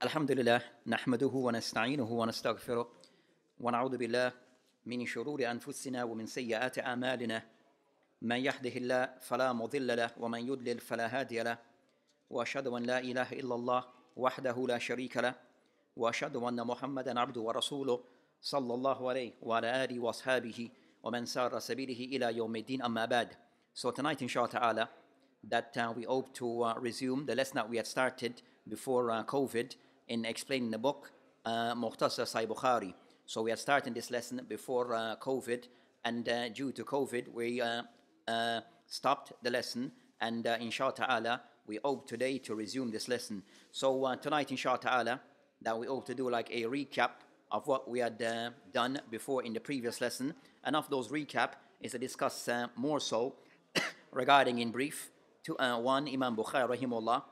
الحمد لله نحمده ونستعينه ونستغفره ونعوذ بالله من شرور أنفسنا ومن سيئات أعمالنا من يهده الله فلا مضل له ومن يضلل فلا هادي له وأشهد أن لا إله إلا الله وحده لا شريك له وأشهد أن محمدا عبده ورسوله صلى الله عليه وعلى آله وأصحابه ومن سار سبيله إلى يوم الدين أما بعد. So tonight inshallah ta'ala that we hope to resume the lesson that we had started before COVID in explaining the book Mukhtasar Sahih Bukhari. So we are starting this lesson before COVID, and due to COVID we stopped the lesson, and inshallah ta'ala we hope today to resume this lesson. So tonight inshallah ta'ala that we hope to do like a recap of what we had done before in the previous lesson, and of those recap is to discuss more so regarding in brief to one, Imam Bukhari rahimahullah,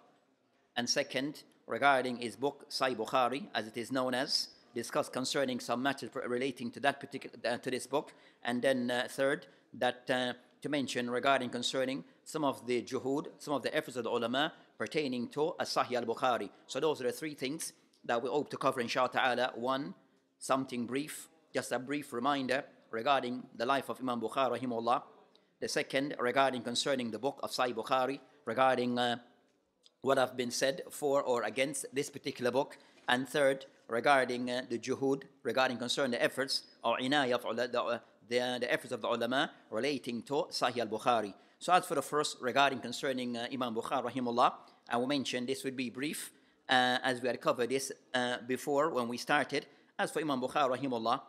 and second, regarding his book Sahih Bukhari, as it is known as, discuss concerning some matters relating to that particular to this book, and then third, that to mention regarding concerning some of the juhud, some of the efforts of the ulama pertaining to Sahih al-Bukhari. So those are the three things that we hope to cover inshallah ta'ala. One, something brief, just a brief reminder regarding the life of Imam Bukhari rahimahullah. The second, regarding concerning the book of Sahih Bukhari, regarding what have been said for or against this particular book. And third, regarding the juhud, regarding concerning the efforts or inayah of the efforts of the ulama relating to Sahih al-Bukhari. So as for the first, regarding concerning Imam Bukhari rahimahullah, I will mention this would be brief, as we had covered this before when we started. As for Imam Bukhari rahimahullah,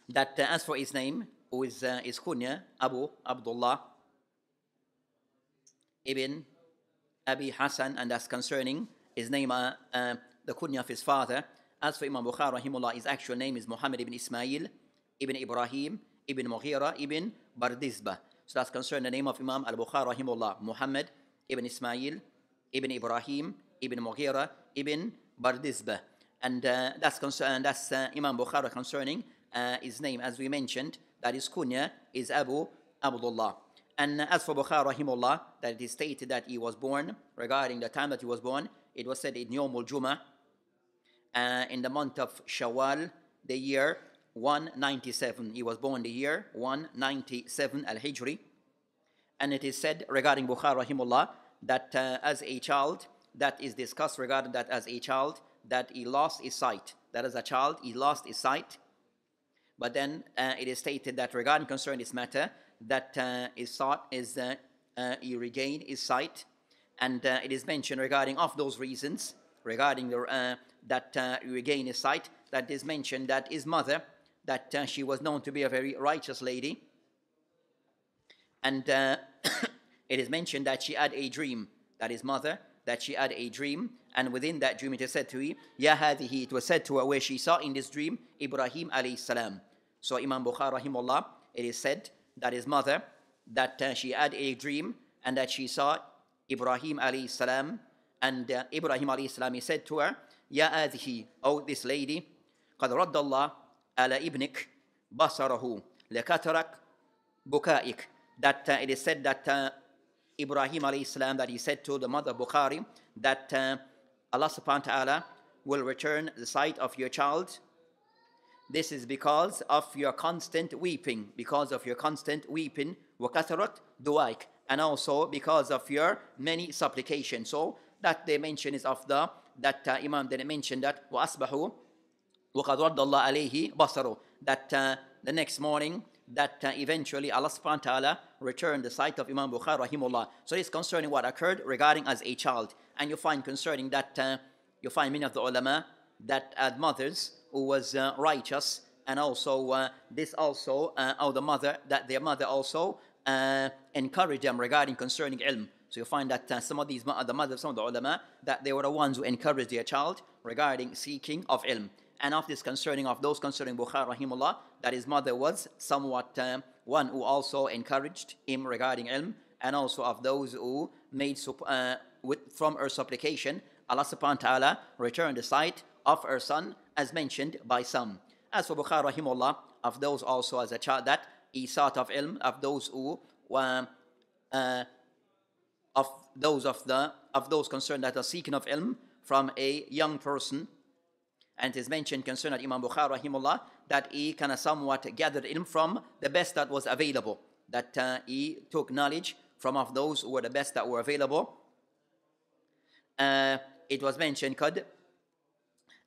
that as for his name, who is his kunya, Abu Abdullah ibn Abi Hassan, and that's concerning his name, the kunya of his father. As for Imam Bukhari rahimahullah, his actual name is Muhammad ibn Ismail ibn Ibrahim ibn Mughira ibn Bardizbah. So that's concerning the name of Imam Al-Bukhari rahimahullah, Muhammad ibn Ismail ibn Ibrahim ibn Mughira ibn Bardizbah. And that's Imam Bukhari concerning his name, as we mentioned, that his kunya is Abu Abdullah. And as for Bukhari rahimahullah, that it is stated that he was born, regarding the time that he was born, it was said in Yawmul Jum'ah, in the month of Shawwal, the year 197. He was born the year 197 Al-Hijri. And it is said regarding Bukhari rahimahullah that as a child, that is discussed regarding that as a child, that he lost his sight. That as a child, he lost his sight. But then it is stated that regarding concerning this matter, that his thought is he regained his sight. And it is mentioned regarding of those reasons, regarding that he regained his sight, that is mentioned that his mother, that she was known to be a very righteous lady. And it is mentioned that she had a dream, that his mother, that she had a dream, and within that dream it is said to her, Ya hadihi, it was said to her where she saw in this dream Ibrahim alayhi salam. So Imam Bukhari rahimahullah, it is said that his mother, that she had a dream and that she saw Ibrahim alayhi salam, and Ibrahim alayhi salam, he said to her, Ya hadihi, oh this lady, قد رد الله على ابنك بصره لكترك بكائك. That it is said that Ibrahim alayhi salam, that he said to the mother of Bukhari, that Allah subhanahu wa ta'ala will return the sight of your child. This is because of your constant weeping, because of your constant weeping, وَكَثَرَتْ دُعَائِكَ, and also because of your many supplications. So that they mention is of the, that Imam didn't mention that, وَأَصْبَحُوا وَقَدْ رَدَّ اللَّهُ عَلَيْهِ بَصَرُهُ, that the next morning, that eventually Allah subhanahu wa ta'ala returned the sight of Imam Bukhari rahimahullah. So this concerning what occurred regarding as a child. And you find concerning that, you find many of the ulama that had mothers who was righteous, and also this also, or the mother, that their mother also encouraged them regarding concerning ilm. So you find that some of these, the mothers, some of the ulama, that they were the ones who encouraged their child regarding seeking of ilm. And of this concerning, of those concerning Bukhari rahimahullah, that his mother was somewhat one who also encouraged him regarding ilm, and also of those who made from her supplication, Allah subhanahu wa ta'ala returned the sight of her son, as mentioned by some. As for Bukhari rahimahullah, of those also as a child that he sought of ilm, of those who of those concerned that are seeking of ilm from a young person. And it is mentioned concerning Imam Bukhari rahimahullah that he kind of somewhat gathered ilm from the best that was available, that he took knowledge from of those who were the best that were available. It was mentioned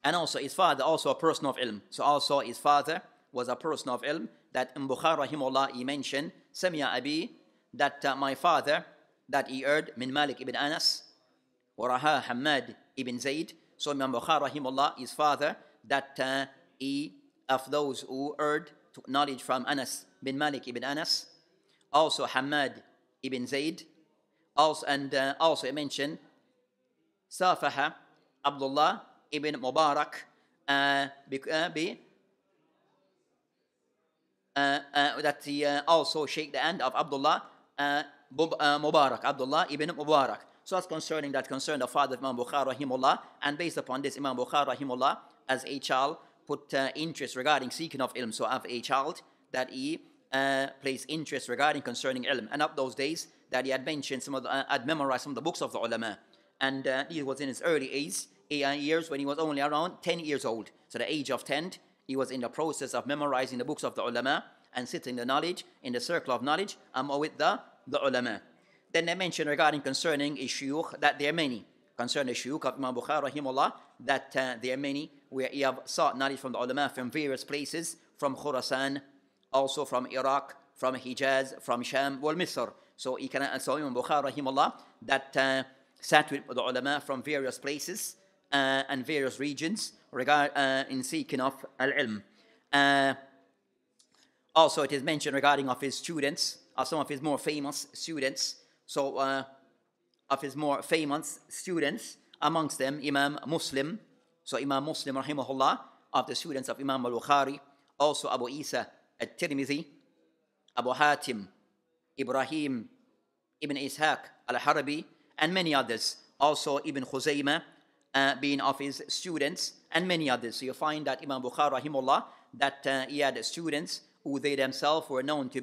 and also his father, also a person of ilm. So also his father was a person of ilm, that in Bukhari rahimahullah he mentioned Sami'a Abi, that my father, that he heard min Malik ibn Anas wa Raha Hamad ibn Zayd. So Imam Bukhari rahimahullah, his father, that he of those who heard, took knowledge from Anas bin Malik ibn Anas, also Hamad ibn Zayd, also, and also he mentioned Safaha Abdullah ibn Mubarak that he also shake the hand of Abdullah Mubarak, Abdullah ibn Mubarak. So that's concerning the father of Imam Bukhari rahimahullah, and based upon this, Imam Bukhari rahimahullah, as a child, put interest regarding seeking of ilm. So of a child that he placed interest regarding concerning ilm, and up those days that he had mentioned had memorized some of the books of the ulama, and he was in his early years when he was only around 10 years old. So the age of 10, he was in the process of memorizing the books of the ulama and sitting the knowledge in the circle of knowledge with the ulama. Then they mentioned regarding concerning a shuyukh that there are many. Concerning the shuyukh of Imam Bukhari rahimahullah, that there are many where he have sought knowledge from the ulama from various places, from Khurasan, also from Iraq, from Hijaz, from Sham, wal Misr. So Imam Bukhari rahimahullah, that sat with the ulama from various places and various regions in seeking of al-ilm. Also it is mentioned regarding of his students, some of his more famous students. So of his more famous students, amongst them Imam Muslim. So Imam Muslim rahimahullah, of the students of Imam Al-Bukhari, also Abu Isa Al-Tirmidhi, Abu Hatim, Ibrahim Ibn Ishaq Al-Harabi, and many others. Also Ibn Khuzaymah being of his students, and many others. So you find that Imam Bukhari rahimahullah, that he had students who they themselves were known to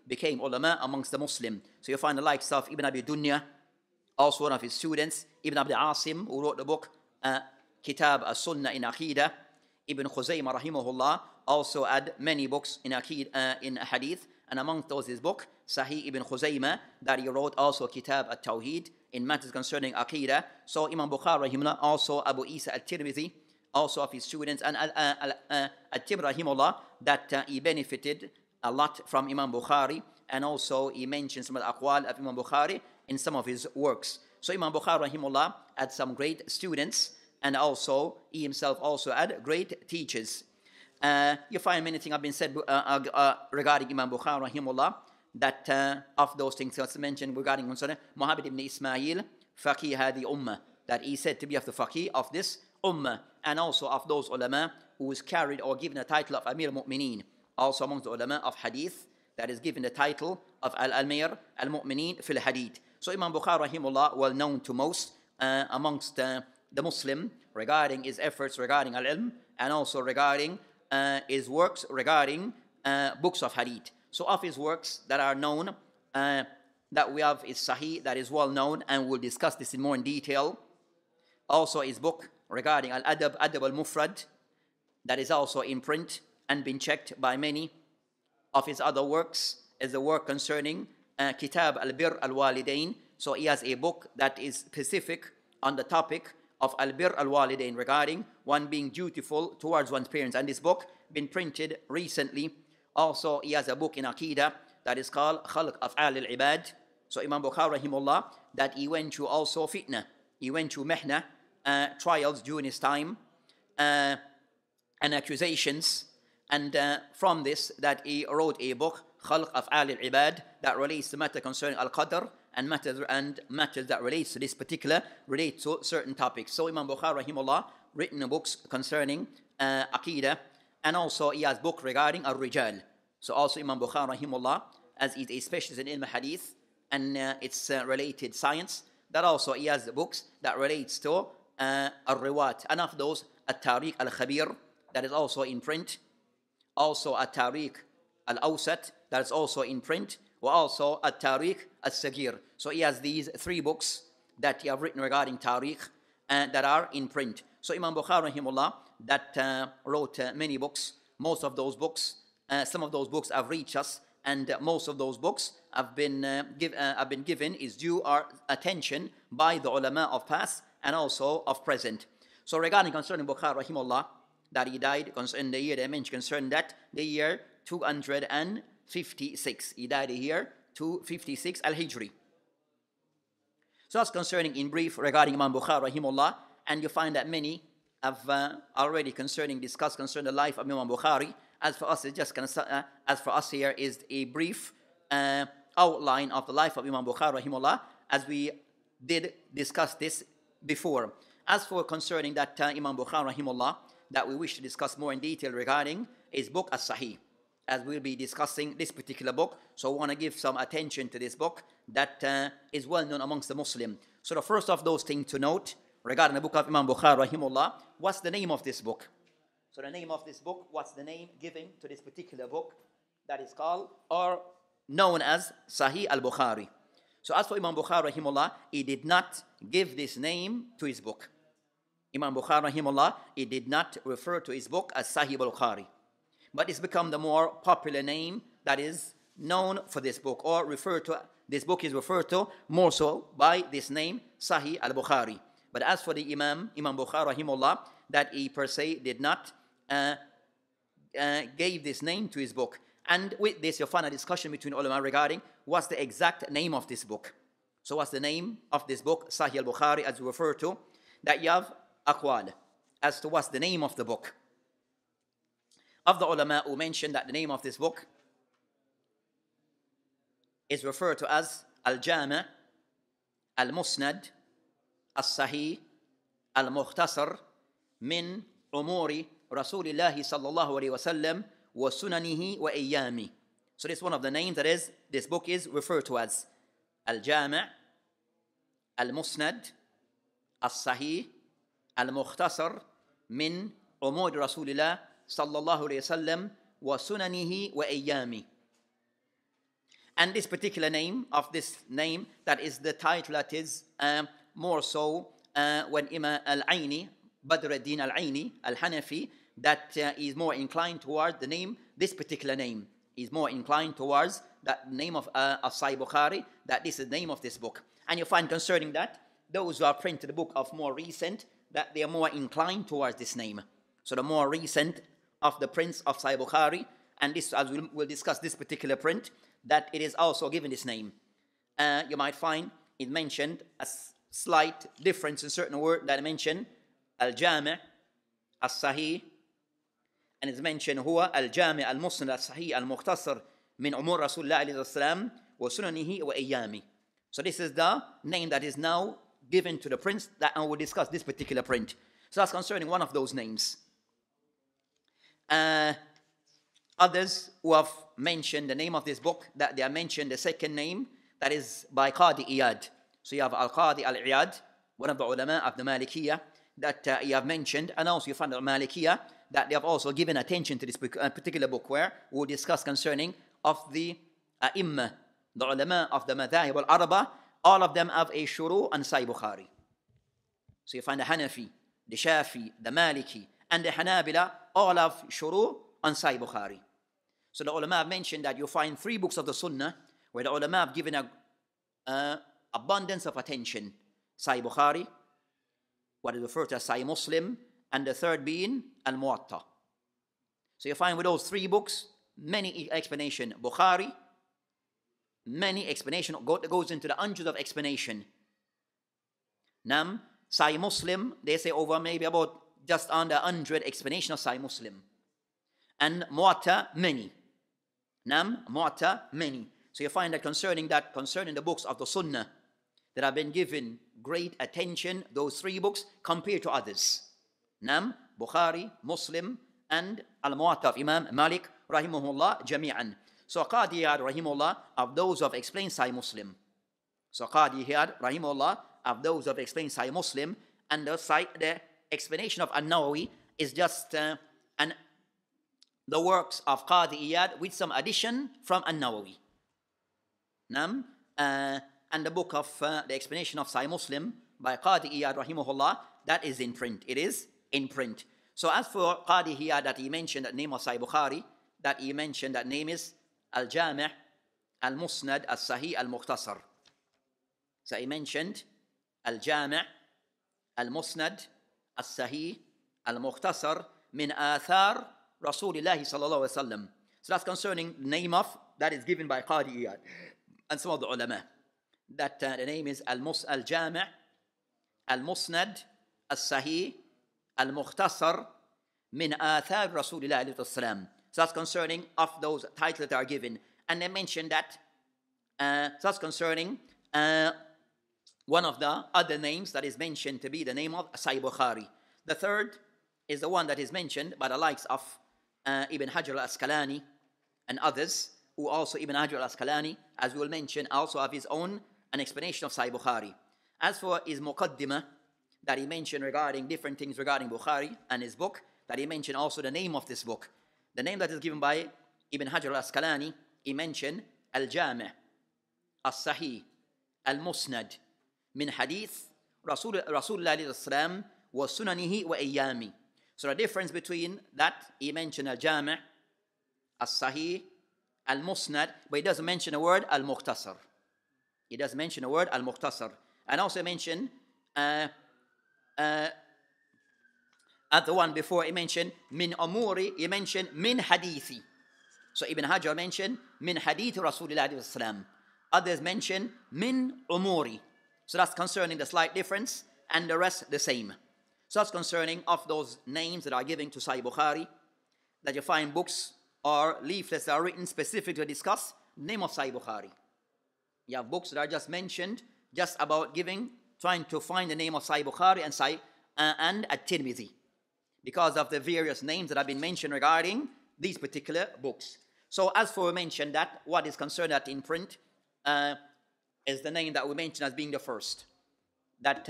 became ulama amongst the Muslim. So you find the likes of Ibn Abi Dunya, also one of his students, Ibn Abd Asim, who wrote the book Kitab as-Sunnah in Aqidah. Ibn Khuzaymah rahimahullah also had many books in Hadith, and amongst those his book Sahih Ibn Khuzaymah, that he wrote also Kitab at-Tawheed in matters concerning Aqidah. So Imam Bukhari rahimahullah, also Abu Isa Al-Tirmidhi, also of his students, and At-Tirmidhi rahimahullah, that he benefited a lot from Imam Bukhari, and also he mentions some of the aqwal of Imam Bukhari in some of his works. So Imam Bukhari rahimahullah had some great students, and also he himself also had great teachers. You find many things have been said regarding Imam Bukhari rahimahullah, that of those things that's mentioned regarding Muhammad ibn Ismail, faqih hadi ummah, that he said to be of the faqih of this ummah, and also of those ulama who is carried or given the title of Amir al-Mu'mineen, also amongst the ulama of hadith, that is given the title of Al-Amir al-Mu'mineen fil hadith. So Imam Bukhari rahimahullah, well known to most amongst the Muslim regarding his efforts regarding al-ilm, and also regarding his works regarding books of hadith. So of his works that are known, that we have is Sahih, that is well known, and we'll discuss this in more in detail. Also his book regarding Al-Adab al-Mufrad, that is also in print and been checked by many. Of his other works is the work concerning Kitab al-Bir al-Walidain. So he has a book that is specific on the topic of al-Bir al-Walidain, regarding one being dutiful towards one's parents, and this book been printed recently. Also he has a book in Aqidah that is called Khalq Af'al al-Ibad. So Imam Bukhari rahimahullah, that he went through also fitna, he went through mihna, trials during his time, and accusations, and from this that he wrote a book Khalq Af'al al-Ibad, that relates to matter concerning al-Qadr, and matters that relates to this particular, relate to certain topics. So Imam Bukhari rahimahullah written books concerning Aqidah, and also he has book regarding al-Rijal. So also Imam Bukhari rahimahullah, as he is a specialist in ilm hadith and its related science, that also he has the books that relates to al-Riwat, and of those At-Tariq al-Khabir, that is also in print. Also At-Tariq al-Awsat, that is also in print, or also At-Tariq As-Sagir. So he has these 3 books that he have written regarding Tariq and that are in print. So Imam Bukhari rahimullah that wrote many books. Most of those books, some of those books have reached us, and most of those books have been given is due our attention by the ulama of past and also of present. So regarding concerning Bukhari rahimullah, that he died in the year they mentioned concerning that the year 256. He died here 256 al-Hijri. So that's concerning in brief regarding Imam Bukhari rahimullah, and you find that many have already discussed concerning the life of Imam Bukhari. As for us, as for us here is a brief outline of the life of Imam Bukhari rahimullah, as we did discuss this before. As for concerning that Imam Bukhari rahimullah, that we wish to discuss more in detail regarding his book As-Sahih, as we'll be discussing this particular book. So I want to give some attention to this book that is well known amongst the Muslim. So the first of those things to note regarding the book of Imam Bukhari rahimullah, what's the name of this book? So the name of this book, what's the name given to this particular book that is called or known as Sahih al-Bukhari? So as for Imam Bukhari rahimullah, he did not give this name to his book. Imam Bukhari rahimullah, he did not refer to his book as Sahih al-Bukhari, but it's become the more popular name that is known for this book, or this book is referred to more so by this name, Sahih al-Bukhari. But as for the Imam Bukhari rahimullah, that he per se did not gave this name to his book. And with this, you'll find a discussion between ulama regarding what's the exact name of this book. So what's the name of this book, Sahih al-Bukhari, as we refer to, that you have aqwal as to what's the name of the book. Of the ulama who mentioned that the name of this book is referred to as Al-Jami', Al-Musnad, Al-Sahih, Al-Mukhtasar, Min Umuri Rasulillahi sallallahu alayhi wa sallam wa sunanihi wa ayyami. So this is one of the names that is, this book is referred to as Al-Jami', Al-Musnad, Al-Sahih, Al-Mukhtasar, Min Umuri Rasulillah sallallahu alayhi wa sallam wa sunanihi wa ayyami. And this particular name of this name, that is the title that is more so when Imam Al-Aini, Badr al-Din Al-Aini, Al-Hanafi, that is more inclined towards the name, this particular name is more inclined towards that name of Sahih Bukhari, that this is the name of this book. And you find concerning that, those who are printed the book of more recent, that they are more inclined towards this name. So the more recent of the prints of Sahih Bukhari, and this, as we'll discuss this particular print, that it is also given this name. You might find it mentioned a slight difference in certain word that I mentioned, Al-Jami', Al-Sahih, and it's mentioned huwa Al-Jami' Al-Musnad Al-Sahih Al-Mukhtasar Min Umur Rasulullah alayhi salam wa sunanihi wa ayyami. So this is the name that is now given to the prints that I will discuss this particular print. So that's concerning one of those names. Others who have mentioned the name of this book, that they have mentioned the second name, that is by Qadi Iyad. So you have Al-Qadi Al-Iyad, one of the ulama of the Malikiyah, that you have mentioned, and also you find the Malikiyah, that they have also given attention to this particular book, where we'll discuss concerning of the Imam, the ulama of the Madhahib al-Araba, all of them have a shuru on Sahih Bukhari. So you find the Hanafi, the Shafi, the Maliki, and the Hanabila, all have shuru on Sahih Bukhari. So the ulama have mentioned that you find 3 books of the Sunnah where the ulama have given a abundance of attention. Sahih Bukhari, what is referred to as Sahih Muslim, and the third being Al-Muwatta. So you find with those 3 books, many explanation. Bukhari, many explanation, goes into the hundreds of explanation. Nam, Sahih Muslim, they say over maybe about just under 100 explanation of Sahih Muslim. And Muwatta, many. Nam, Muwatta, many. So you find that concerning the books of the Sunnah that have been given great attention, those 3 books compared to others. Nam, Bukhari, Muslim, and Al-Muwatta of Imam Malik, rahimahullah, jami'an. So Qadi Iyad, rahimahullah, of those who have explained Sahih Muslim. So Qadi Iyad, rahimahullah, of those who have explained Sahih Muslim, and the explanation of An-Nawawi is just the works of Qadi Iyad with some addition from An-Nawawi. Nam, and the book of the explanation of Sahih Muslim by Qadi Iyad rahimahullah, that is in print. It is in print. So as for Qadi Iyad, that he mentioned the name of Sahih Bukhari, that he mentioned that name is Al-Jami' Al-Musnad Al-Sahih Al-Mukhtasar. So he mentioned Al-Jami' Al-Musnad Al-Sahih Al-Mukhtasar min Athar Rasulillahi sallallahu alaihi wasallam. So that's concerning the name of, that is given by Qadi Iyad and some of the ulama. That the name is Al-Jami' Al-Musnad Al-Sahih Al-Mukhtasar min Athar Rasulillahi alayhi salam. So that's concerning of those titles that are given. And they mentioned that, so that's concerning one of the other names that is mentioned to be the name of Sahih Bukhari. The third is the one that is mentioned by the likes of Ibn Hajar al-Asqalani and others, who also Ibn Hajar al-Asqalani, as we will mention, also have his own an explanation of Sahih Bukhari. As for his Muqaddimah, that he mentioned regarding different things regarding Bukhari and his book, that he mentioned also the name of this book. The name that is given by Ibn Hajar al-Asqalani, he mentioned Al-Jami' Al-Sahih Al-Musnad min Hadith Rasulullah alayhi salam wa Sunanihi wa Ayyami. So the difference between that, he mentioned Al-Jami' Al-Sahih Al-Musnad, but he doesn't mention the word Al-Mukhtasar. He doesn't mention the word Al-Mukhtasar. And also mention at the one before, he mentioned Min Umuri, he mentioned Min Hadithi. So Ibn Hajar mentioned Min Hadith Rasulullah alayhi salam. Others mention Min Umuri. So that's concerning the slight difference, and the rest the same. So that's concerning of those names that are given to Sahih Bukhari, that you find books or leaflets that are written specifically to discuss the name of Sahih Bukhari. You have books that are just mentioned, just about trying to find the name of Sahih Bukhari and At-Tirmidhi, because of the various names that have been mentioned regarding these particular books. So as for we mentioned that, what is concerned that in print is the name that we mentioned as being the first. That,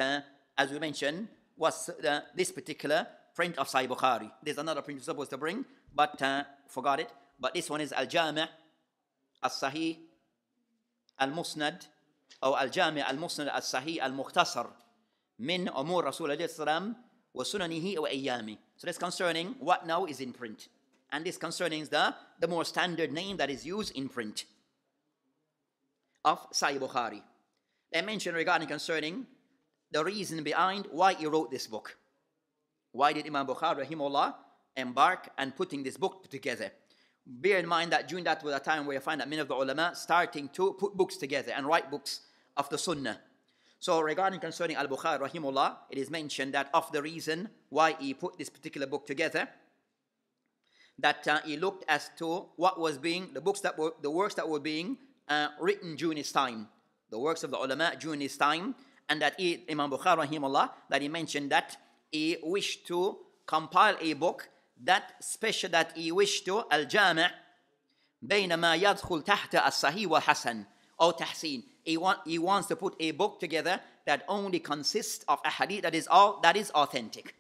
as we mentioned, was this particular print of Sahih Bukhari. There's another print we're supposed to bring, but forgot it. But this one is Al-Jami' Al-Sahih Al-Musnad, or Al-Jami' Al-Musnad Al-Sahih Al-Mukhtasar min Umur Rasulullah alayhi salam wa Sunanihi wa Ayyami. So that's concerning what now is in print. And this concerning the more standard name that is used in print of Sahih Bukhari. They mentioned regarding concerning the reason behind why he wrote this book. Why did Imam Bukhari rahimahullah embark and putting this book together? Bear in mind that during that was a time where you find that many of the ulama starting to put books together and write books of the Sunnah. So regarding concerning Al-Bukhari rahimahullah, it is mentioned that of the reason why he put this particular book together, that he looked as to what was being the works that were being written during his time, the works of the ulama during his time, and that Imam Bukhari rahimahullah, that he mentioned that he wished to compile a book that he wished to Al-Jami' bayna ma yadkhul tahta as-sahih wa hasan or tahsin. He wants to put a book together that only consists of a hadith that is authentic.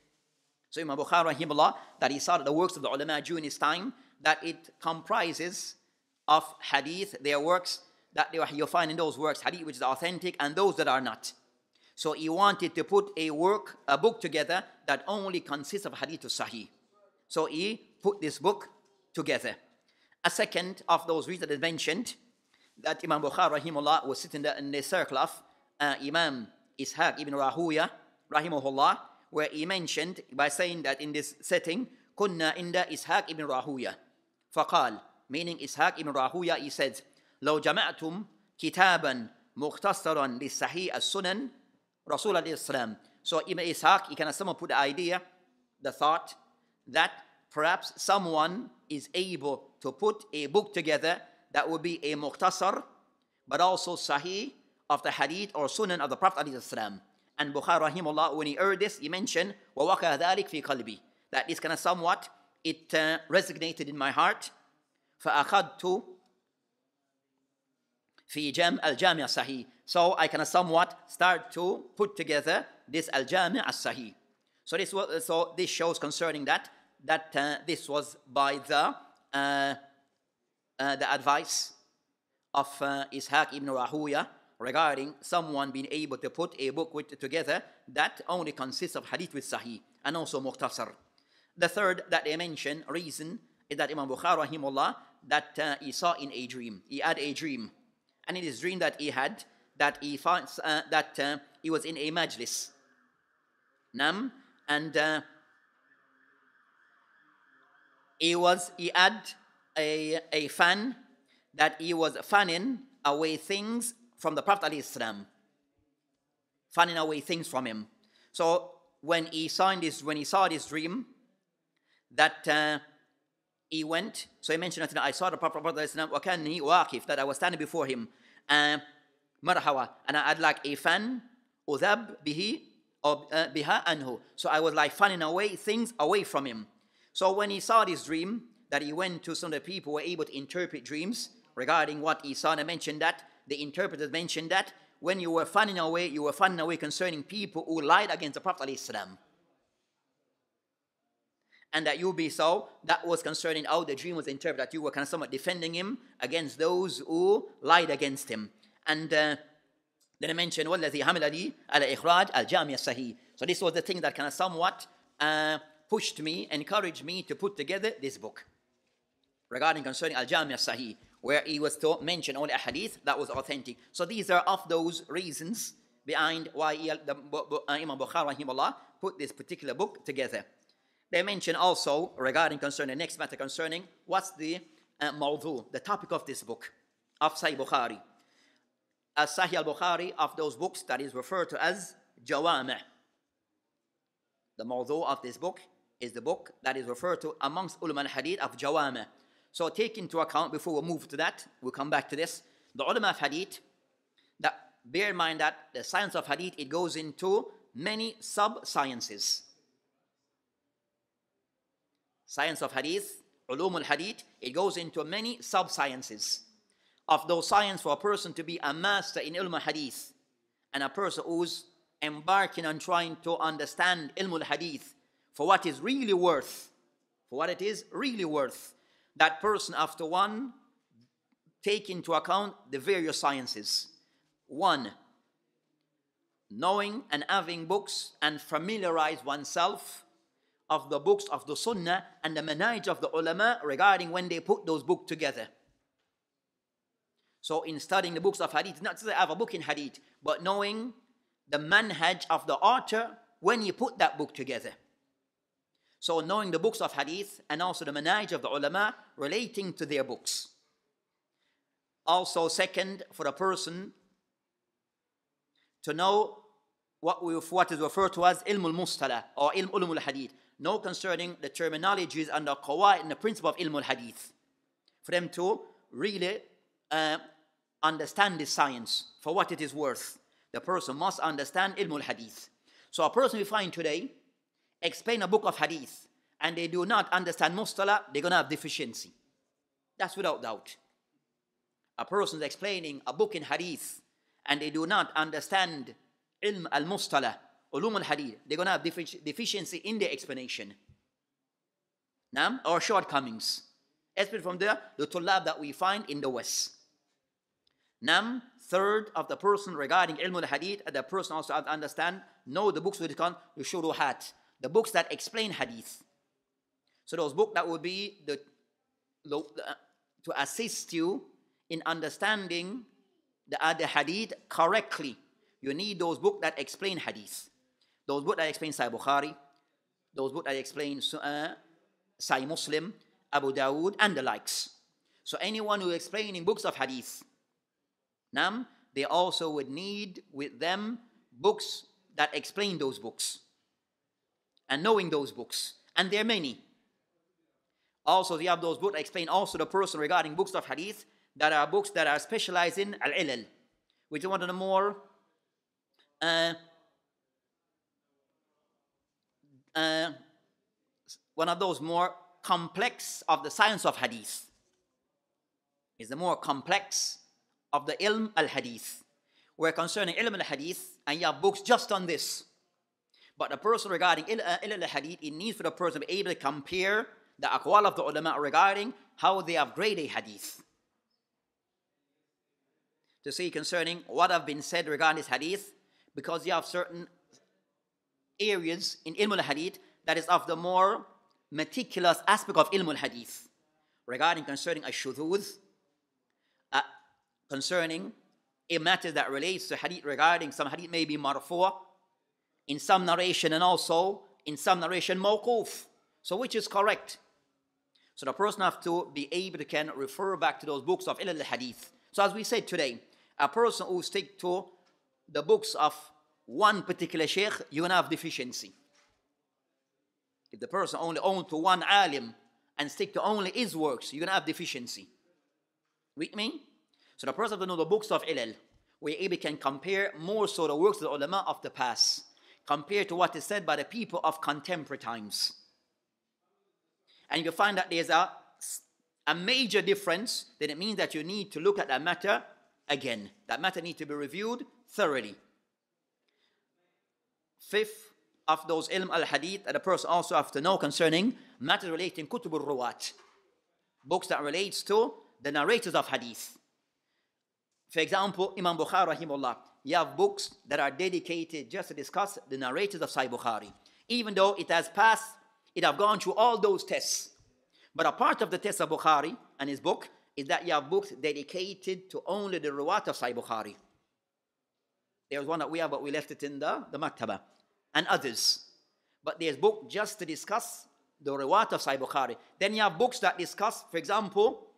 So Imam Bukhari rahimahullah, that he saw that the works of the ulama during his time, that it comprises of hadith, their works, that you'll find in those works hadith which is authentic and those that are not. So he wanted to put a book together that only consists of hadith sahih. So he put this book together. A second of those reasons that is mentioned, that Imam Bukhari rahimahullah was sitting in the circle of Imam Ishaq ibn Rahuya rahimahullah, where he mentioned by saying that in this setting, kunna inda Ishaq ibn Rahuya. Faqal, meaning Ishaq ibn Rahuya, he said, لو جمعتم كتابا مختصرا للصحيح السنن رسول الله السلام. So Ibn Ishaq, he can someone put the idea, the thought, that perhaps someone is able to put a book together that would be a mukhtasar, but also sahih of the hadith or sunan of the Prophet ﷺ. And Bukhari rahimahullah, when he heard this, he mentioned, وَوَقَى ذَلِكَ فِي قَلْبِي, that this kind of somewhat, it resonated in my heart. فَأَخَذْتُ فِي الْجَامِعَ السَّحِيحِ. So I kind of somewhat start to put together this Al-Jami' al-Sahih. So this shows concerning that this was by the advice of Ishaq ibn Rahuya regarding someone being able to put a book together that only consists of hadith with Sahih and also Mukhtasar. The third that they mention reason is that Imam Bukhari rahimahullah, that he saw in a dream. He had a dream, and in his dream that he had, that he finds that he was in a majlis. And he had a fan that he was fanning away things from the Prophet ﷺ, fanning away things from him. So when he saw this dream, that he went. So he mentioned that I saw the Prophet ﷺ, that I was standing before him, marhawa, and I had like a fan, udhab bihi or biha anhu. So I was like fanning away things away from him. So when he saw this dream, that he went to some of the people who were able to interpret dreams regarding what he saw, and I mentioned that the interpreters mentioned that when you were fanning away concerning people who lied against the Prophet ﷺ. And that you be so, that was concerning how the dream was interpreted, that you were kind of somewhat defending him against those who lied against him. And then I mentioned, وَالَّذِي حَمِلَنِي عَلَى إِخْرَاجِ الْجَامِعِ الصَّحِيحِ. So this was the thing that kind of somewhat pushed me, encouraged me to put together this book regarding concerning Al-Jami' al-Sahih, where he was to mention only a hadith that was authentic. So these are of those reasons behind why Imam Bukhari rahimahullah put this particular book together. They mention also regarding concerning the next matter concerning what's the mawdu, the topic of this book of Sahih Bukhari. As Sahih al-Bukhari, of those books that is referred to as Jawami'. The mawdu of this book is the book that is referred to amongst ulama al-hadith of Jawami'. So take into account, before we move to that, we'll come back to this, the ulama of hadith, that bear in mind that the science of hadith, it goes into many sub-sciences. Science of hadith, ulum al-hadith, it goes into many sub-sciences. Of those science, for a person to be a master in ilm al-hadith, and a person who's embarking on trying to understand ilm al-hadith for what is really worth, that person, after one, take into account the various sciences. One, knowing and having books and familiarize oneself of the books of the Sunnah and the manhaj of the ulama regarding when they put those books together. So in studying the books of hadith, not to say I have a book in hadith, but knowing the manhaj of the author when you put that book together. So knowing the books of hadith and also the manhaj of the ulama relating to their books. Also, second, for a person to know what is referred to as ilm al-mustalah or ulum al-hadith. Know concerning the terminologies and the qawaid and the principle of ilm al-hadith. For them to really understand this science for what it is worth. The person must understand ilm al-hadith. So a person we find today explain a book of hadith and they do not understand mustalah, they're going to have deficiency. That's without doubt. A person is explaining a book in hadith and they do not understand ilm al-mustalah, ulum al-hadith, they're going to have deficiency in their explanation. Or shortcomings. Especially from the tullab that we find in the West. Third of the person regarding ilm al-hadith, the person also have to understand, know the books with the shuruhat, the books that explain hadith. So those books that would be to assist you in understanding the hadith correctly. You need those books that explain hadith. Those books that explain Sahih Bukhari, those books that explain Sahih Muslim, Abu Dawood, and the likes. So anyone who is explaining books of hadith, they also would need with them books that explain those books. And knowing those books. And there are many. Also, they have those books that explain also the person regarding books of hadith, that are books that are specialized in al-ilal, which is one of the more one of those more complex of the science of hadith. Is the more complex of the ilm al-hadith. Where concerning ilm al-hadith, and you have books just on this. But the person regarding ilm al-hadith, it needs for the person to be able to compare the aqwal of the ulama regarding how they have graded hadith. to see concerning what have been said regarding this hadith, because you have certain areas in ilm al-hadith that is of the more meticulous aspect of ilm al-hadith, regarding concerning ash-shudhuz, concerning a matter that relates to hadith, regarding some hadith may be marfu', in some narration, and also in some narration mawquf. So which is correct? So the person have to be able to can refer back to those books of ilm al-hadith. So as we said today, a person who stick to the books of one particular sheikh, you're going to have deficiency. If the person only own to one alim and stick to only his works, you're going to have deficiency. With me? So the person have to know the books of ilal, where you can compare more so the works of the ulama of the past, compared to what is said by the people of contemporary times. And you find that there's a major difference, then it means that you need to look at that matter again. That matter needs to be reviewed thoroughly. Fifth of those ilm al-hadith that a person also have to know concerning matters relating kutub al-ruwat, books that relates to the narrators of hadith. For example, Imam Bukhari rahimahullah, you have books that are dedicated just to discuss the narrators of Sahih Bukhari. Even though it has passed, it have gone through all those tests. But a part of the test of Bukhari and his book is that you have books dedicated to only the ruwat of Sahih Bukhari. There's one that we have, but we left it in the maktaba, and others. But there's book just to discuss the ruwat of Sahih Bukhari. Then you have books that discuss, for example,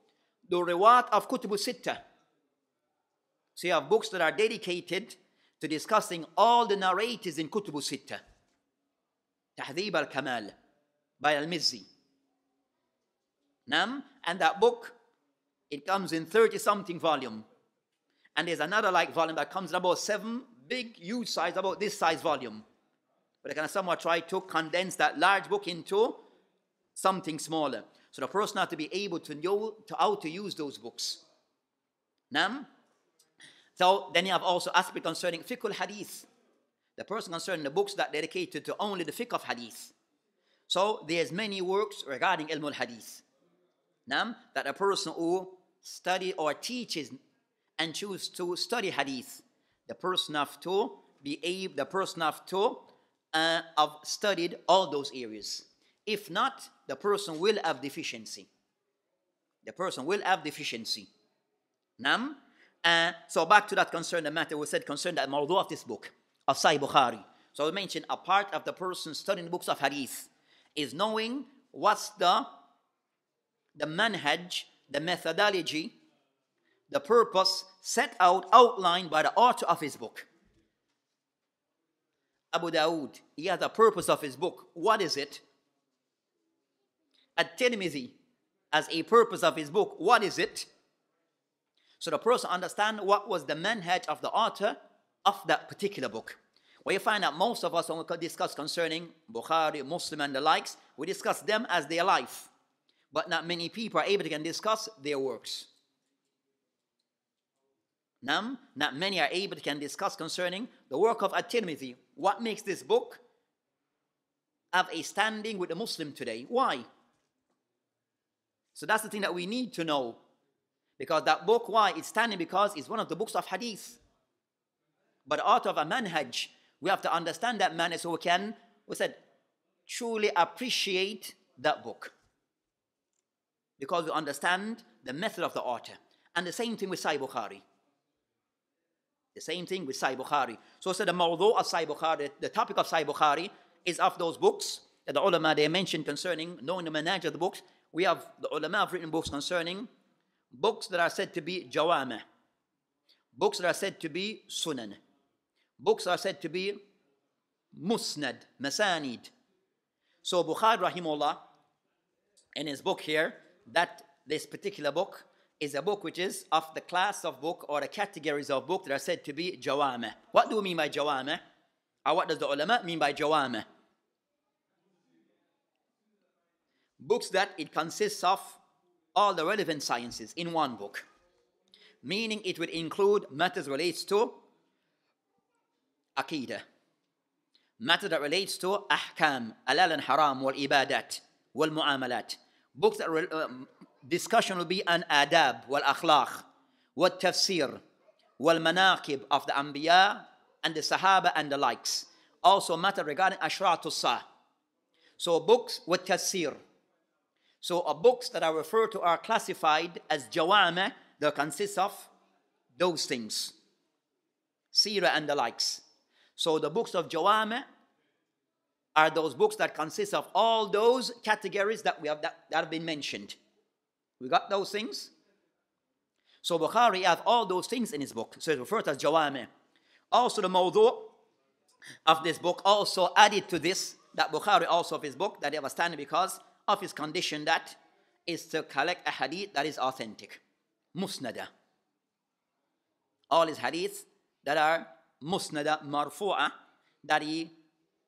the ruwat of Kutub al-Sittah. So you have books that are dedicated to discussing all the narrators in Kutub al-Sittah. Tahdhib al-Kamal by Al-Mizzi. And that book, it comes in 30-something volume. And there's another like volume that comes in about 7 big, huge size, about this size volume. But I can somewhat try to condense that large book into something smaller. So the person has to be able to know how to use those books. So then you have also aspect concerning fiqh al-hadith. The person concerning the books that are dedicated to only the fiqh of hadith. So there's many works regarding ilm al-hadith. That a person who study or teaches and choose to study hadith, the person have to have studied all those areas. If not, the person will have deficiency. The person will have deficiency. So back to that concern, the matter we said concern that mawdu of this book of Sahih Bukhari. So we mentioned a part of the person studying the books of hadith is knowing what's the manhaj, the methodology, the purpose set out, outlined by the author of his book. Abu Dawood, he has the purpose of his book. What is it? At-Tirmidhi as a purpose of his book. What is it? So the person understand what was the manhaj of the author of that particular book. Where you find that most of us, when we discuss concerning Bukhari, Muslim, and the likes, we discuss them as their life. But not many people are able to discuss their works. Not many are able to discuss concerning the work of At-Tirmidhi. What makes this book have a standing with the Muslim today? Why? So that's the thing that we need to know. Because that book, why? It's standing because it's one of the books of hadith. But out of a manhaj, we have to understand that manhaj so we said, truly appreciate that book. Because we understand the method of the author. And the same thing with Sahih Bukhari. The same thing with Sahih Bukhari. So the mawdu of Sahih Bukhari, the topic of Sahih Bukhari is of those books that the ulama they mentioned concerning knowing the manhaj of the books. We have the ulama have written books concerning books that are said to be jawama, books that are said to be sunan, books that are said to be musnad, masanid. So Bukhari rahimahullah, in his book here, that this particular book is a book which is of the class of book or the categories of book that are said to be jawama. What do we mean by jawama? Or what does the ulama mean by jawama? Books that it consists of all the relevant sciences in one book. Meaning it would include matters relates to aqidah, matter that relates to ahkam, halal and haram, wal ibadat, wal muamalat. Books that discussion will be an adab, wal akhlaq, wal tafsir, wal-manaqib of the Anbiya and the Sahaba and the likes. Also matter regarding Ashratus Sa'ah. So books with tafsir. So books that are referred to are classified as jawama, that consists of those things. Seerah and the likes. So the books of jawama are those books that consist of all those categories that that have been mentioned. We got those things? So Bukhari has all those things in his book. So it's referred to as jawami. Also the mawdu' of this book also added to this, that Bukhari also of his book, that he was standing because of his condition, that is to collect a hadith that is authentic. Musnada. All his hadiths that are musnada, marfu'a, that he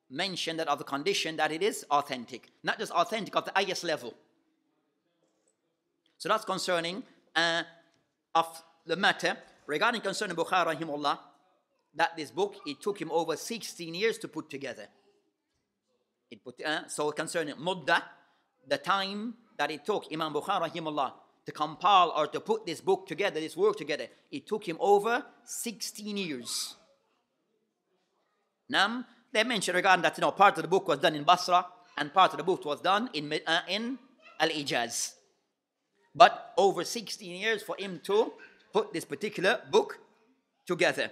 mentioned that of the condition that it is authentic. Not just authentic, of the highest level. So that's concerning of the matter. Regarding concerning Bukhari rahimahullah, that this book, it took him over 16 years to put together. So concerning muddah, the time that it took Imam Bukhari rahimahullah to compile or to put this book together, this work together, it took him over 16 years. Now, they mentioned regarding that, part of the book was done in Basra and part of the book was done in Al-Ijaz. But over 16 years for him to put this particular book together.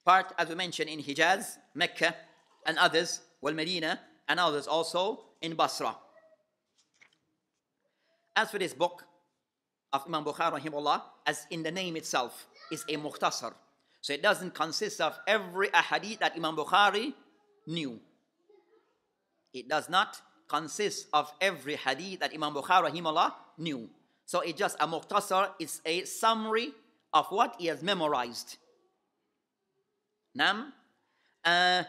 Part, as we mentioned, in Hijaz, Mecca, and others, Medina, and others also in Basra. As for this book of Imam Bukhari rahimahullah, as in the name itself, is a mukhtasar. So it doesn't consist of every ahadith that Imam Bukhari knew. It does not consist of every hadith that Imam Bukhari rahimahullah knew. So it's just a mukhtasar, it's a summary of what he has memorized. Now, and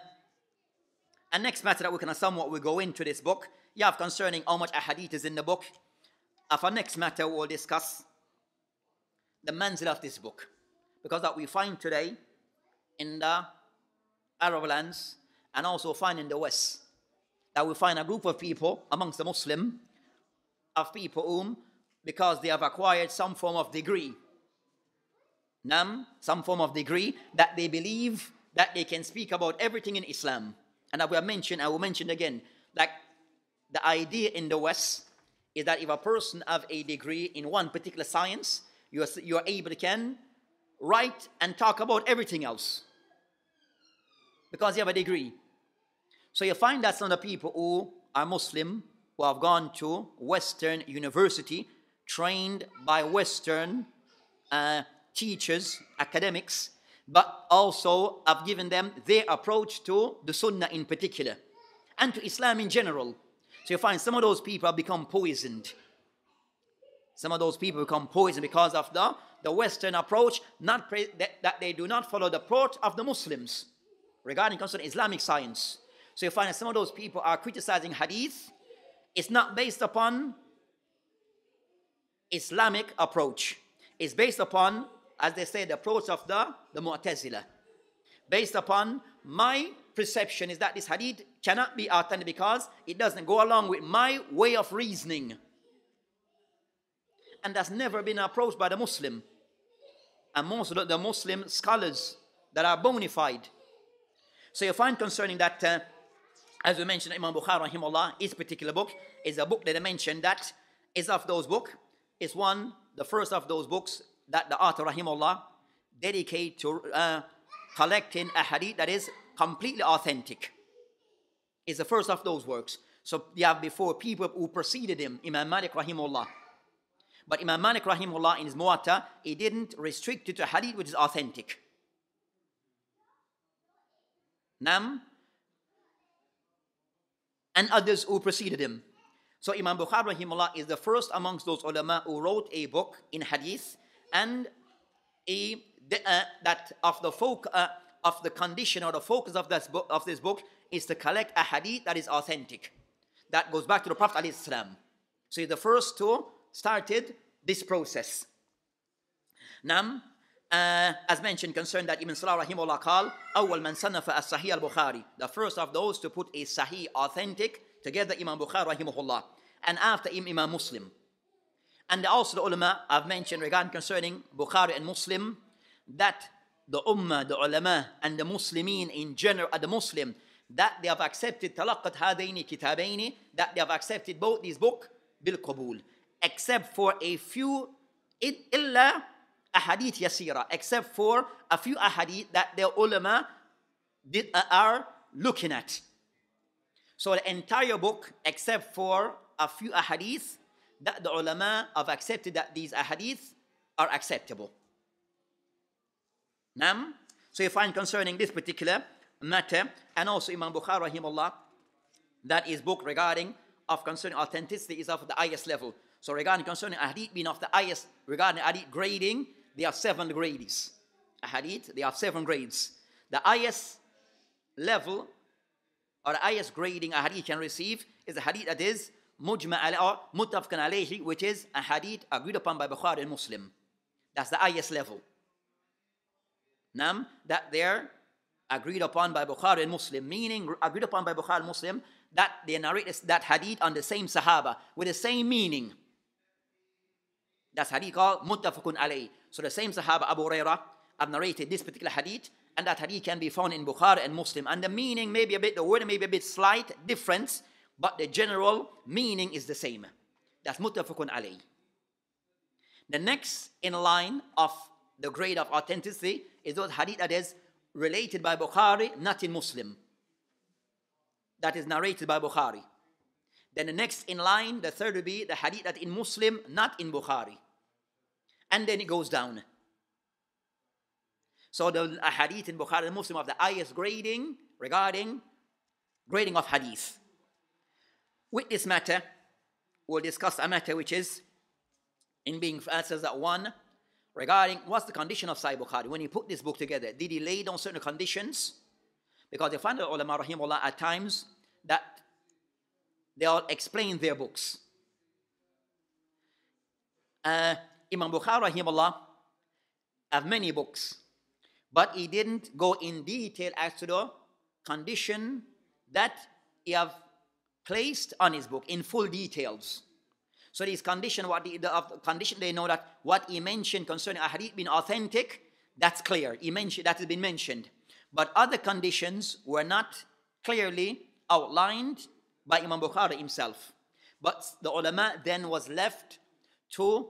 next matter that we can somewhat will go into this book, you have concerning how much ahadith is in the book. Of our next matter, we'll discuss the manzil of this book. Because that we find today in the Arab lands and also find in the West, that we find a group of people amongst the Muslim, of people whom, because they have acquired some form of degree, some form of degree, that they believe that they can speak about everything in Islam. And I will mention again, like the idea in the West is that if a person have a degree in one particular science, you are able to can write and talk about everything else because you have a degree. So you find that some of the people who are Muslim, who have gone to Western university, trained by Western teachers, academics, but also have given them their approach to the Sunnah in particular and to Islam in general. So you find some of those people have become poisoned. Some of those people become poisoned because of the Western approach, that they do not follow the approach of the Muslims regarding concerning Islamic science. So you find that some of those people are criticizing hadith. It's not based upon Islamic approach. It's based upon, as they say, the approach of the Mu'tazila. Based upon my perception is that this hadith cannot be authentic because it doesn't go along with my way of reasoning. And that's never been approached by the Muslim. And most of the Muslim scholars that are bona fide. So you find concerning that, as we mentioned, Imam Bukhari rahimahullah, his particular book is a book that I mentioned that is of those books. It's the first of those books that the author rahimahullah dedicate to collecting a hadith that is completely authentic. It's the first of those works. So you have before people who preceded him, Imam Malik rahimahullah. But Imam Malik rahimahullah in his Muwatta, he didn't restrict it to hadith which is authentic. And others who preceded him. So Imam Bukhari rahimahullah is the first amongst those ulama who wrote a book in hadith, and that of the condition or the focus of this book is to collect a hadith that is authentic. That goes back to the Prophet alayhi salam. So he's the first to started this process. Now, as mentioned concerning that Ibn Salah rahimahullah called أول من صنف الصحيح البخاري, the first of those to put a Sahih authentic together, Imam Bukhari rahimahullah, and after him Imam Muslim. And also the ulama I've mentioned regarding concerning Bukhari and Muslim, that the ummah, the ulama and the Muslimin in general, the Muslim, that they have accepted talaqat hadaini kitabaini, that they have accepted both these books bil qabul, except for a few illa ahadith yasira, except for a few ahadith that the ulama are looking at. So the entire book, except for a few ahadith, that the ulama have accepted that these ahadith are acceptable. Nam. So you find concerning this particular matter, and also Imam Bukhari rahimahullah, that his book regarding of concerning authenticity is of the highest level. So regarding concerning ahadith being of the highest, regarding hadith grading, there are 7 grades. Ahadith, they have 7 grades. The highest level or the highest grading a hadith can receive is a hadith that is mujma' or muttafaqun alayhi, which is a hadith agreed upon by Bukhari and Muslim. That's the highest level. Nam, that they're agreed upon by Bukhari and Muslim, meaning agreed upon by Bukhari and Muslim, that they narrate that hadith on the same Sahaba with the same meaning. That's hadith called muttafaqun alayhi. So the same Sahaba Abu Hurairah have narrated this particular hadith, and that hadith can be found in Bukhari and Muslim. And the meaning may be a bit, the word may be a bit slight difference, but the general meaning is the same. That's muttafaqun alayhi. The next in line of the grade of authenticity is those hadith that is related by Bukhari, not in Muslim. That is narrated by Bukhari. Then the next in line, the third will be the hadith that in Muslim, not in Bukhari. And then it goes down. So the hadith in Bukhari and Muslim of the highest grading regarding grading of hadith. With this matter, we'll discuss a matter which is in being answers that one, regarding what's the condition of Sahih Bukhari. When he put this book together, did he lay down certain conditions? Because they find the ulama rahimahullah at times that they all explain their books. Imam Bukhari rahimahullah have many books, but he didn't go in detail as to the condition that he have placed on his book in full details. So these condition, condition they know that what he mentioned concerning a hadith being authentic, that's clear. He mentioned that has been mentioned, but other conditions were not clearly outlined by Imam Bukhari himself. But the ulama then was left to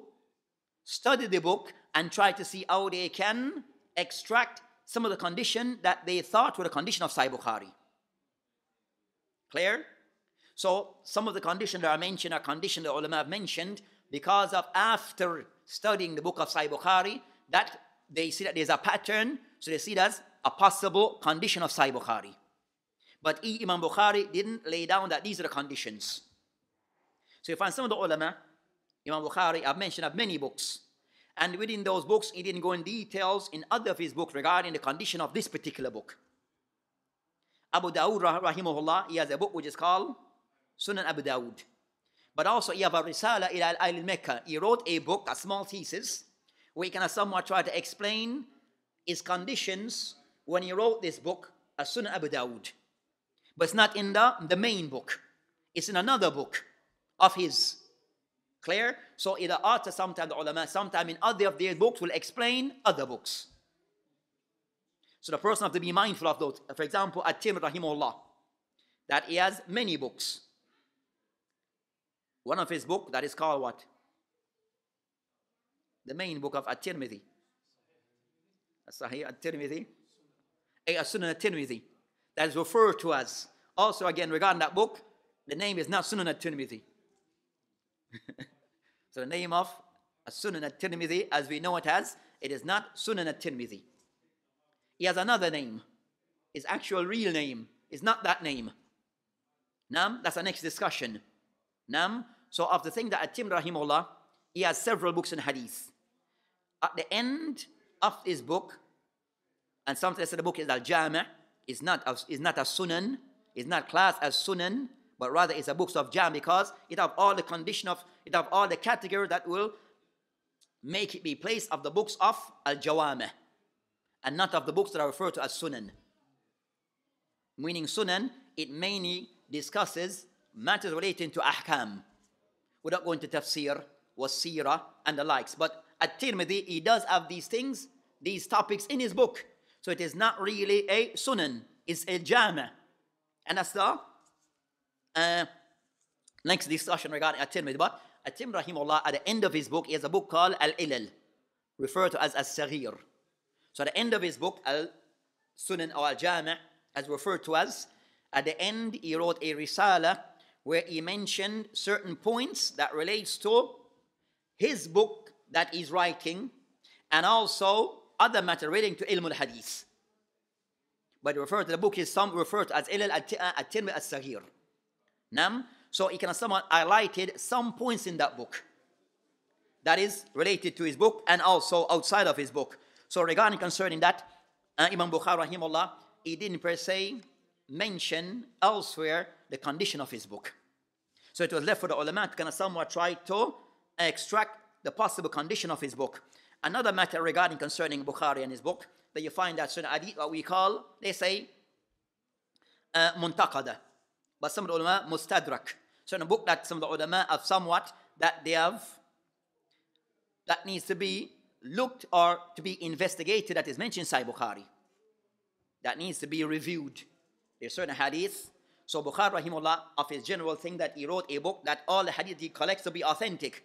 study the book and try to see how they can extract some of the condition that they thought were the condition of Sahih Bukhari. Clear? So some of the conditions that are mentioned are conditions the ulama have mentioned because of after studying the book of Sahih Bukhari that they see that there's a pattern, so they see it as a possible condition of Sahih Bukhari. But Imam Bukhari didn't lay down that these are the conditions. So you find some of the ulama, Imam Bukhari, I've mentioned, have many books. And within those books, he didn't go in details in other of his books regarding the condition of this particular book. Abu Dawud, rahimahullah, he has a book which is called Sunan Abu Dawud. But also he has a Risala ila al-Mecca. He wrote a book, a small thesis, where he can somewhat try to explain his conditions when he wrote this book, Sunan Abu Dawud. But it's not in the main book. It's in another book of his. Clear? So either author, sometimes the ulama, sometimes in other of their books will explain other books. So the person has to be mindful of those. For example, At-Tirmidhi rahimahullah, that he has many books. One of his books that is called what? The main book of At-Tirmidhi. Sahih At-Tirmidhi. Sunan At-Tirmidhi. That is referred to as. Also again regarding that book, the name is not Sunan At-Tirmidhi. So the name of Sunan At-Tirmidhi, as we know it as, it is not Sunan At-Tirmidhi. He has another name. His actual real name is not that name. Nam, that's the next discussion. Nam, so of the thing that At-Tirmidhi rahimahullah, he has several books in hadith. At the end of his book, and sometimes the book is Al-Jami', is not a Sunan, is not classed as Sunan, but rather it's a book of Jam because it have all the condition of, it have all the category that will make it be placed of the books of Al-Jawami' and not of the books that are referred to as Sunan. Meaning Sunan, it mainly discusses matters relating to Ahkam without going to tafsir was seerah and the likes. But At-Tirmidhi, he does have these things, these topics in his book. So it is not really a sunan, it's a jama. And that's the next discussion regarding At-Tirmidhi. But At-Tirmidhi, rahimahullah, at the end of his book, he has a book called Al-Ilal, referred to as As-Saghir. So at the end of his book, Al-Sunan or Al-Jami', as referred to as, at the end he wrote a risala where he mentioned certain points that relates to his book that he's writing, and other matter relating to ilm al-hadith. But referred to the book is some referred to as Ilal At-Tirmidhi As-Saghir. So he can somewhat highlighted some points in that book that is related to his book and also outside of his book. So regarding concerning that, Imam Bukhari rahimahullah, he didn't per se mention elsewhere the condition of his book. So it was left for the ulama to kind of somewhat try to extract the possible condition of his book. Another matter regarding concerning Bukhari and his book, that you find that certain hadith, what we call, they say, muntaqada. But some of the ulama, mustadrak. Certain book that some of the ulama have somewhat, that they have, that needs to be looked or to be investigated, that is mentioned in Sahih Bukhari. That needs to be reviewed. There's certain hadith. So Bukhari rahimahullah, of his general thing, that he wrote a book that all the hadith he collects to be authentic.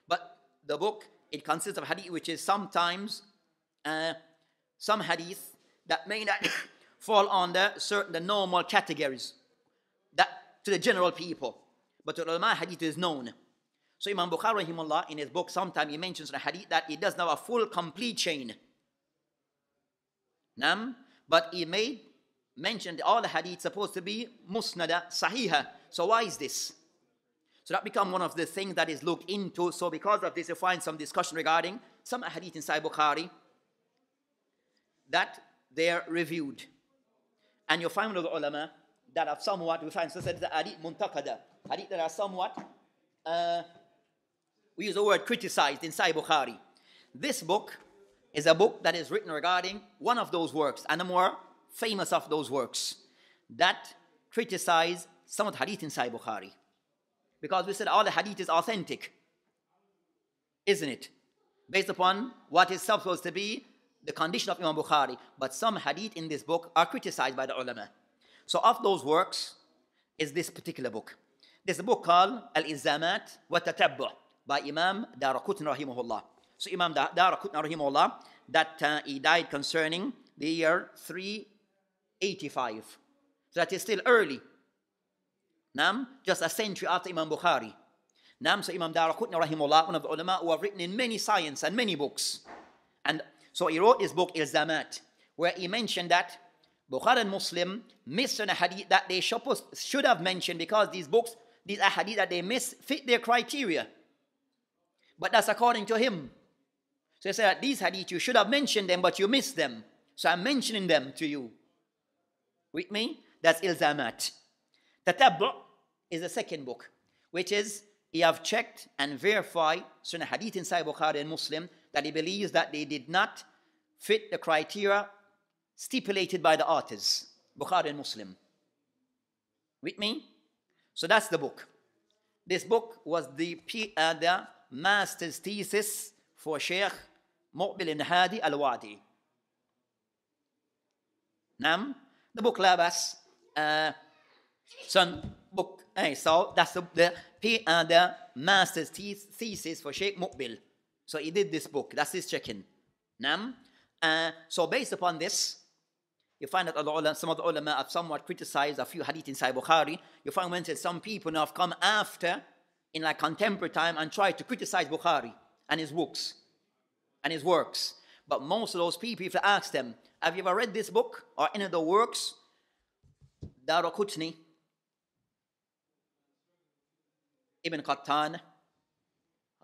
But the book, it consists of hadith which is sometimes some hadith that may not fall under certain the normal categories that to the general people. But to the ulama, hadith is known. So Imam Bukhari rahimahullah, in his book, sometimes he mentions the hadith that it does not have a full, complete chain. But he made mention all the hadith supposed to be musnada, sahiha. So why is this? So that becomes one of the things that is looked into. So because of this, you find some discussion regarding some hadith in Sahih Bukhari that they are reviewed. And you find one of the ulama that have somewhat, we find, so said the hadith muntaqada, hadith that are somewhat, we use the word criticized in Sahih Bukhari. This book is a book that is written regarding one of those works, and the more famous of those works, that criticize some of the hadith in Sahih Bukhari. Because we said all the hadith is authentic, isn't it? Based upon what is supposed to be the condition of Imam Bukhari. But some hadith in this book are criticized by the ulama. So of those works is this particular book. There's a book called Al-Ilzamat wa Tatabbu' by Imam Daraqutni rahimahullah. So Imam Daraqutni rahimahullah, that he died concerning the year 385. So that is still early. Just a century after Imam Bukhari. So Imam Daraqutni rahimahullah, one of the ulama who have written in many science and many books. And so he wrote his book Ilzamat, where he mentioned that Bukhari and Muslim missed a hadith that they should have mentioned, because these books, these hadith that they miss fit their criteria. But that's according to him. So he said that these hadith, you should have mentioned them, but you missed them. So I'm mentioning them to you. With me? That's Ilzamat. Tatabbu' is the second book, which is he have checked and verified certain hadith in Sahih Bukhari and Muslim that he believes that they did not fit the criteria stipulated by the authors, Bukhari and Muslim. With me? So that's the book. This book was the master's thesis for Sheikh Muqbil ibn Hadi al-Wadi. The book Labas, son book. So that's the master's thesis for Sheikh Muqbil. So he did this book. That's his check-in. So based upon this, you find that some of the ulama have somewhat criticized a few hadith in Sahih Bukhari. You find when some people now have come after, in like contemporary time, and tried to criticize Bukhari and his books and his works. But most of those people, if you ask them, have you ever read this book or any of the works? Daraqutni, Ibn Qattan,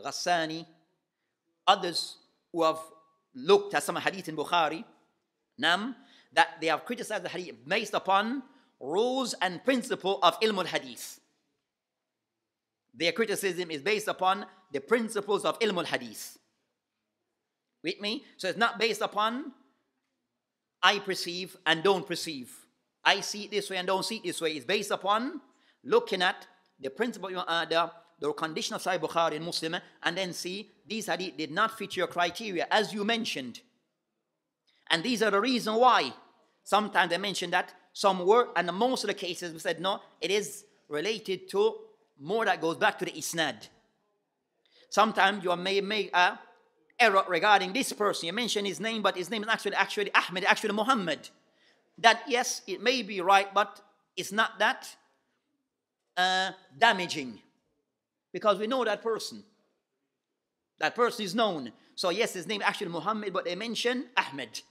Ghassani, others who have looked at some hadith in Bukhari, that they have criticized the hadith based upon rules and principle of ilm al-hadith. Their criticism is based upon the principles of ilm al-hadith. With me? So it's not based upon I perceive and don't perceive. I see it this way and don't see it this way. It's based upon looking at the principle, the the condition of Sahih Bukhari and Muslim, and then see these hadith did not fit your criteria as you mentioned. And these are the reason why. Sometimes they mention that some were, and in most of the cases we said no, it is related to more that goes back to the isnad. Sometimes you may make a error regarding this person. You mention his name, but his name is actually Ahmed, actually Muhammad. That yes, it may be right, but it's not that damaging, because we know that person. That person is known. So yes, his name is actually Muhammad, but they mention Ahmed.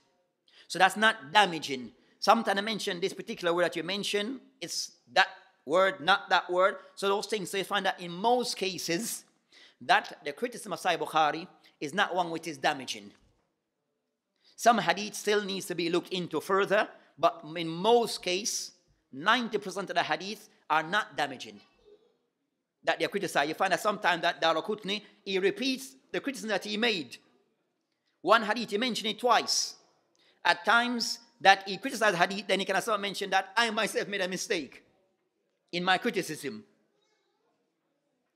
So that's not damaging. Sometimes I mention this particular word that you mention, it's that word, not that word. So those things, so you find that in most cases, that the criticism of Sahih Bukhari is not one which is damaging. Some hadith still needs to be looked into further, but in most cases, 90% of the hadith are not damaging. That they criticize. You find that sometimes that Daraqutni, he repeats the criticism that he made. One hadith, he mentioned it twice. At times that he criticized hadith, then he can also mention that I myself made a mistake in my criticism.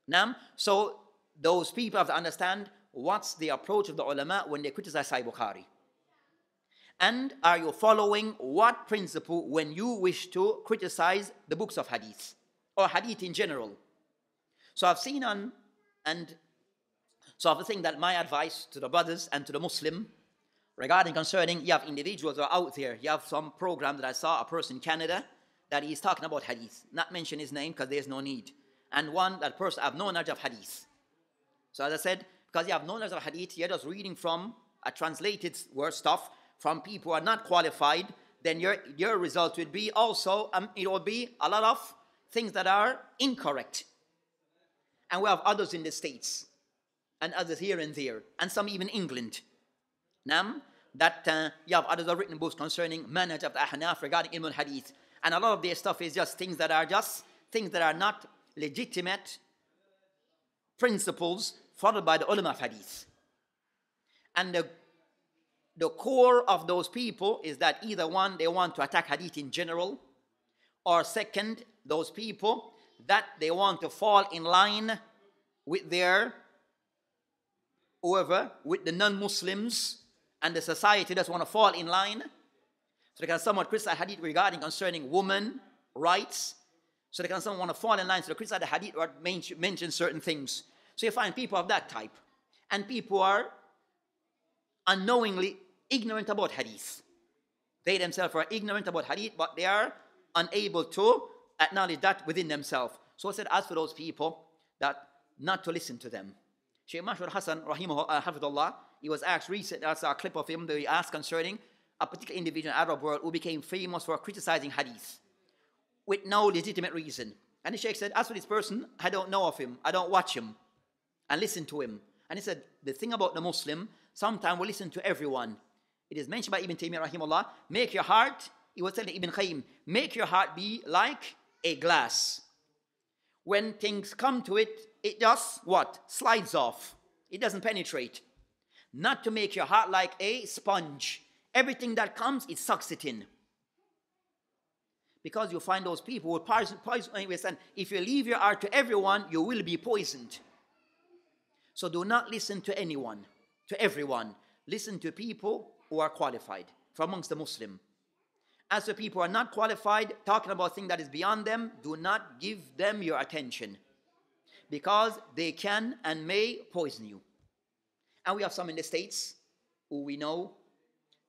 Now, so those people have to understand what's the approach of the ulama when they criticize Sahih Bukhari. And are you following what principle when you wish to criticize the books of hadith or hadith in general? So I've seen so I think that my advice to the brothers and to the Muslim regarding concerning, you have individuals who are out there. You have some program that I saw, a person in Canada, that he's talking about hadith. Not mention his name because there's no need. And one, that person have no knowledge of hadith. So as I said, because you have no knowledge of hadith, you're just reading from a translated word stuff from people who are not qualified, then your result would be also, it will be a lot of things that are incorrect. And we have others in the States, and others here and there, and some even England. Now, that you have others who have written books concerning manhaj of the Ahnaf regarding ilm al-hadith. And a lot of their stuff is just things that are not legitimate principles followed by the ulama of hadith. And the core of those people is that either one, they want to attack hadith in general, or second, those people that they want to fall in line with with the non-Muslims, and the society doesn't want to fall in line. So they can somewhat criticize hadith regarding concerning women rights. So they can somewhat want to fall in line. So they criticize the hadith or mention certain things. So you find people of that type. And people are unknowingly ignorant about hadith. They themselves are ignorant about hadith, but they are unable to acknowledge that within themselves. So I said, as for those people, that not to listen to them. Shaykh Mashur Hassan, Hafidullah, he was asked recently, that's a clip of him, that he asked concerning a particular individual in the Arab world who became famous for criticizing hadith with no legitimate reason. And the Shaykh said, as for this person, I don't know of him, I don't watch him and listen to him. And he said, the thing about the Muslim, sometimes we listen to everyone. It is mentioned by Ibn Taymiyyah rahimahullah, make your heart, he was telling Ibn Qayyim, make your heart be like a glass. When things come to it, it just, what? Slides off. It doesn't penetrate. Not to make your heart like a sponge. Everything that comes, it sucks it in. Because you find those people who poison anyways, and if you leave your heart to everyone, you will be poisoned. So do not listen to anyone, to everyone. Listen to people who are qualified from amongst the Muslim. As for people who are not qualified, talking about things that is beyond them, do not give them your attention, because they can and may poison you. And we have some in the States who we know,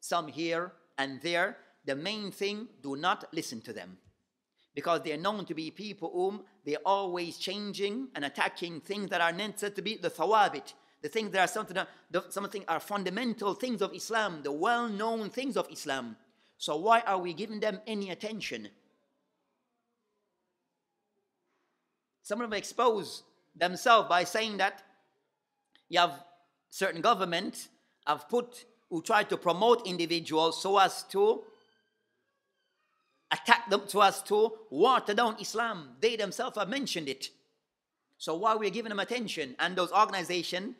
some here and there. The main thing, do not listen to them, because they are known to be people whom they are always changing and attacking things that are meant to be the thawabit, the things that are something are fundamental things of Islam, the well-known things of Islam. So why are we giving them any attention? Some of them expose themselves by saying that you have certain government who try to promote individuals so as to attack them, so as to water down Islam. They themselves have mentioned it. So why are we giving them attention? And those organizations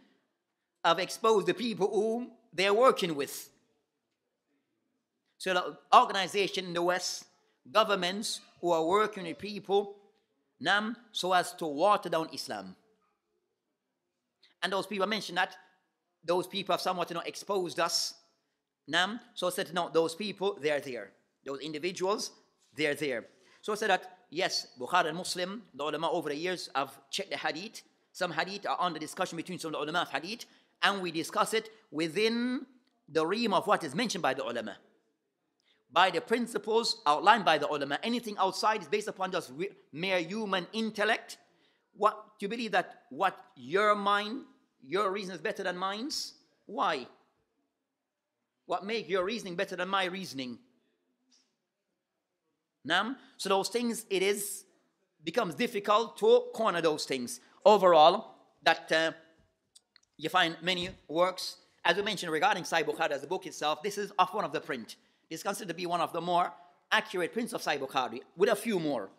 have exposed the people whom they're working with. So the organization in the West, governments who are working with people, so as to water down Islam. And those people mentioned that those people have somewhat, exposed us. So I said, no, those people, they're there. Those individuals, they're there. So I said that, yes, Bukhari and Muslim, the ulama over the years have checked the hadith. Some hadith are under discussion between some of the ulama of hadith, and we discuss it within the realm of what is mentioned by the ulama, by the principles outlined by the ulama. Anything outside is based upon just mere human intellect. Do you believe that what your reason is better than mine's? Why? What makes your reasoning better than my reasoning? So those things, becomes difficult to corner those things. Overall, that you find many works, as we mentioned regarding Sahih Bukhari as the book itself, this is of one of the print. It's considered to be one of the more accurate prints of Sahih Bukhari, with a few more.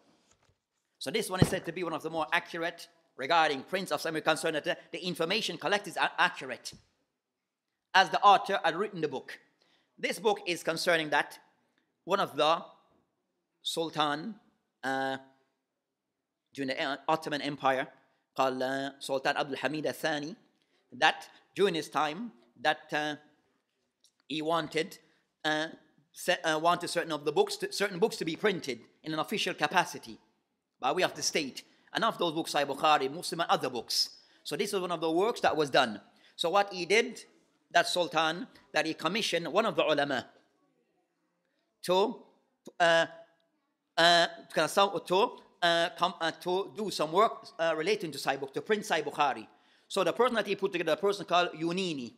So this one is said to be one of the more accurate regarding prints of Sahih Bukhari, concerned that the information collected is accurate, as the author had written the book. This book is concerning that one of the Sultan during the Ottoman Empire, called Sultan Abdul Hamid al-Thani, that during his time, that he wanted certain books to be printed in an official capacity by way of the state. And of those books, Sahih Bukhari, Muslim, and other books. So this was one of the works that was done. So what he did, that Sultan, that he commissioned one of the ulama to do some work relating to Sahih Bukhari, to print Sahih Bukhari. So the person that he put together, a person called Yunini,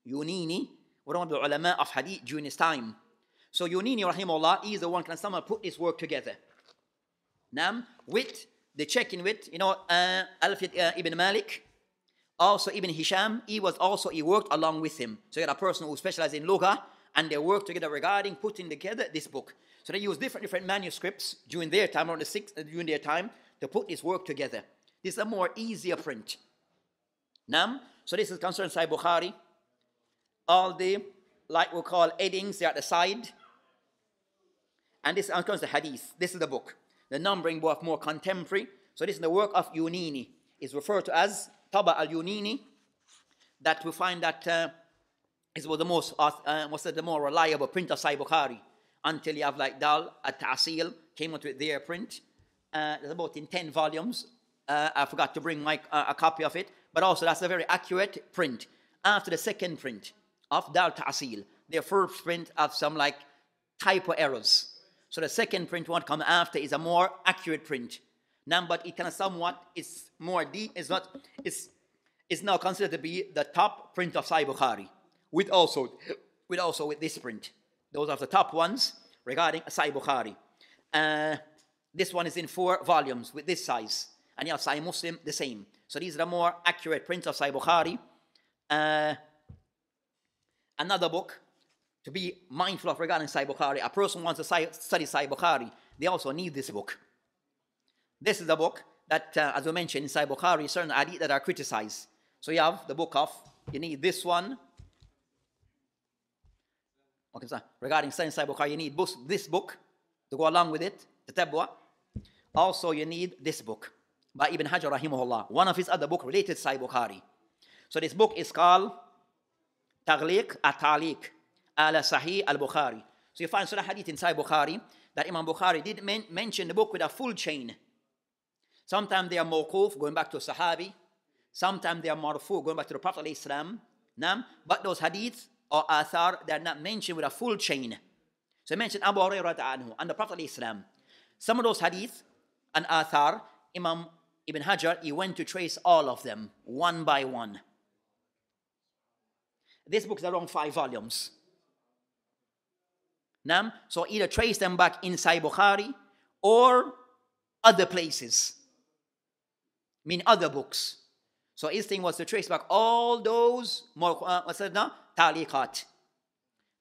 one of the ulama of hadith during his time. So Yunini, rahimahullah, he is the one can someone put this work together. With the checking with, Alfiyat ibn Malik, also Ibn Hisham, he worked along with him. So you had a person who specialized in Lugha, and they worked together regarding putting together this book. So they used different manuscripts during their time, to put this work together. This is a more easier print. So this is concerned Sahih Bukhari. All the, like we call headings, they're at the side. And this concerns the hadith. This is the book. The numbering book more contemporary. So this is the work of Yunini. It's referred to as Taba al-Yunini. That we find that is the more reliable print of Sahih Bukhari. Until you have like Dal at-Ta'sil came out with their print. There's about in 10 volumes. I forgot to bring a copy of it. But also that's a very accurate print. After the second print of Dal Ta'sil, their first print of some like typo errors. So the second print one come after is a more accurate print. But it kind of somewhat is more deep. It's now considered to be the top print of Sahih Bukhari. With this print. Those are the top ones regarding Sahih Bukhari. This one is in 4 volumes with this size. And you have Sahih Muslim, the same. So these are the more accurate prints of Sahih Bukhari. Another book to be mindful of regarding Sahih Bukhari. A person wants to study Sahih Bukhari, they also need this book. This is the book that, as we mentioned, in Sahih Bukhari, certain hadith that are criticized. So you have the book of, you need this one. Okay, so regarding studying Sahih Bukhari, you need this book to go along with it, the Tabwa. Also, you need this book by Ibn Hajar rahimahullah, one of his other books related to Sahih Bukhari. So this book is called Taghliq at-Taliq ala Sahih al-Bukhari. So you find certain hadith in Sahih Bukhari that Imam Bukhari did mention the book with a full chain. Sometimes they are mawquf, going back to a Sahabi. Sometimes they are marfu, going back to the Prophet alayhi salam. But those hadiths or athar, they are not mentioned with a full chain. So he mentioned Abu Hurairah anhu and the Prophet alayhi salam. Some of those hadith and athar, Imam Ibn Hajar, he went to trace all of them, one by one. This book is around 5 volumes. So either trace them back in Sahih Bukhari or other places. Other books. So his thing was to trace back all those taliqat.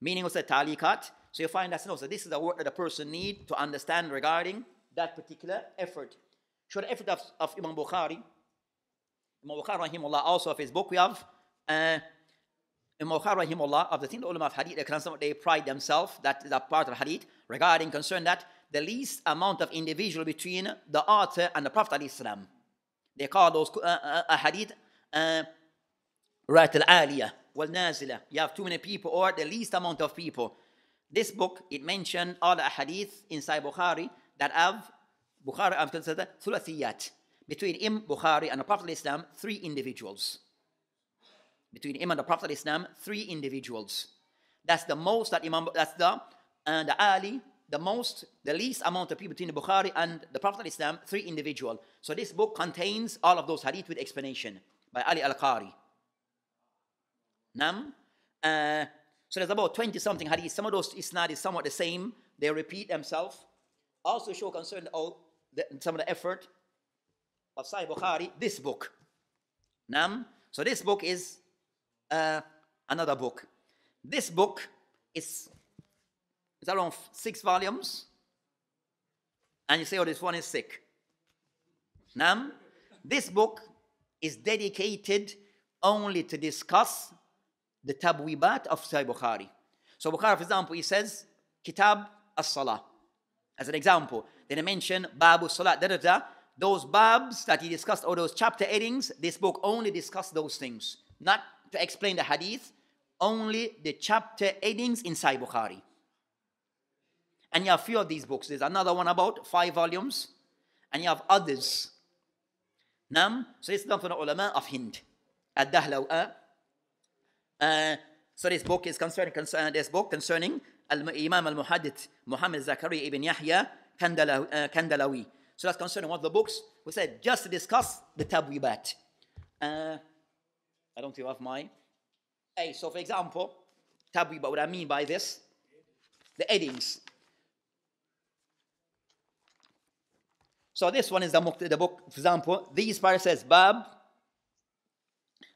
Meaning was the taliqat. So you find that so this is the work that a person needs to understand regarding that particular effort. So the effort of Imam Bukhari rahimahullah, also of his book, we have Imam Bukhari rahimahullah, of the thing the ulama of hadith, they pride themselves, that is a part of hadith, regarding concern that the least amount of individual between the author and the Prophet alayhi salam. They call those hadith Right al-aliyah, wal-nazila. You have too many people or the least amount of people. This book, it mentioned all the hadith inside Bukhari that have Bukhari have considered thulathiyat. Between Imam Bukhari and the Prophet of Islam, 3 individuals. Between him and the Prophet of Islam, 3 individuals. That's the most that that's the Ali, the least amount of people between the Bukhari and the Prophet of Islam, 3 individuals. So this book contains all of those hadith with explanation by Ali al-Qari. So there's about 20-something hadith. Some of those isnad is somewhat the same. They repeat themselves. Also show concern some of the effort of Sahih Bukhari, this book. So this book is another book. This book is around 6 volumes. And you say, oh, this one is sick. This book is dedicated only to discuss the tabwibat of Sahih Bukhari. So Bukhari, for example, he says, Kitab as-Salah. As an example, then I mention Babu Salat, those babs that he discussed, or those chapter headings, this book only discussed those things. Not to explain the hadith, only the chapter headings in Sahih Bukhari. And you have a few of these books. There's another one about 5 volumes, and you have others. So this is done for the ulama of Hind. Ad-Dahlaw. So this book is concerning Imam Al-Muhaddith Muhammad Zakaria ibn Yahya Kandalawi. So that's concerning one of the books. We said just to discuss the tabwibat. I don't think you have my. So for example, tabwibat, what I mean by this, the headings. So this one is the book, for example, these part says Bab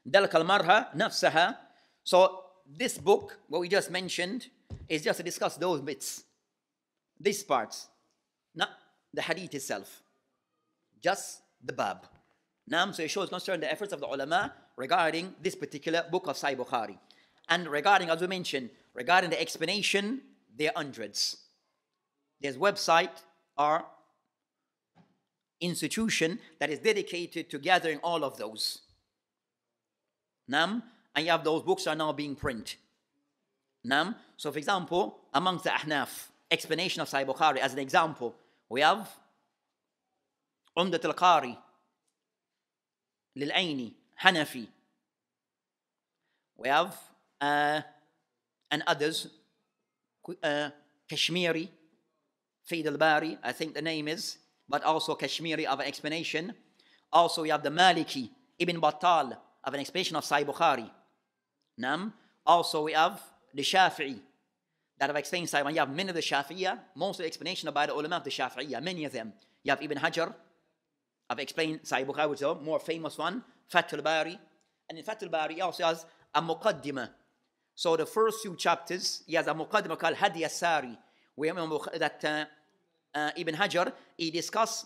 Dalk al-Marha Nafsaha. So this book, what we just mentioned, is just to discuss those bits. These parts. Not the hadith itself. Just the bab. So it shows concern the efforts of the ulama regarding this particular book of Sahih Bukhari. And regarding, as we mentioned, regarding the explanation, there are hundreds. There's website or institution that is dedicated to gathering all of those. And you have those books are now being printed. So for example, amongst the Ahnaf, explanation of Sahih Bukhari, as an example, we have Umdat al-Qari, Lil-Aini, Hanafi. We have, and others, Kashmiri, Faid al-Bari, I think the name is, but also Kashmiri of an explanation. Also we have the Maliki, Ibn Battal, of an explanation of Sahih Bukhari. Also we have the Shafi'i, that have explained Sahih. When you have many of the Shafi'iyah, most of the explanation by the ulama of the Shafi'iyah, many of them. You have Ibn Hajar, have explained Sahih Bukhari, which is a more famous one, Fathul Bari. And in Fathul Bari, he also has a Muqaddimah. So the first 2 chapters, he has a Muqaddimah called Hadi As-Sari, where that Ibn Hajar, he discussed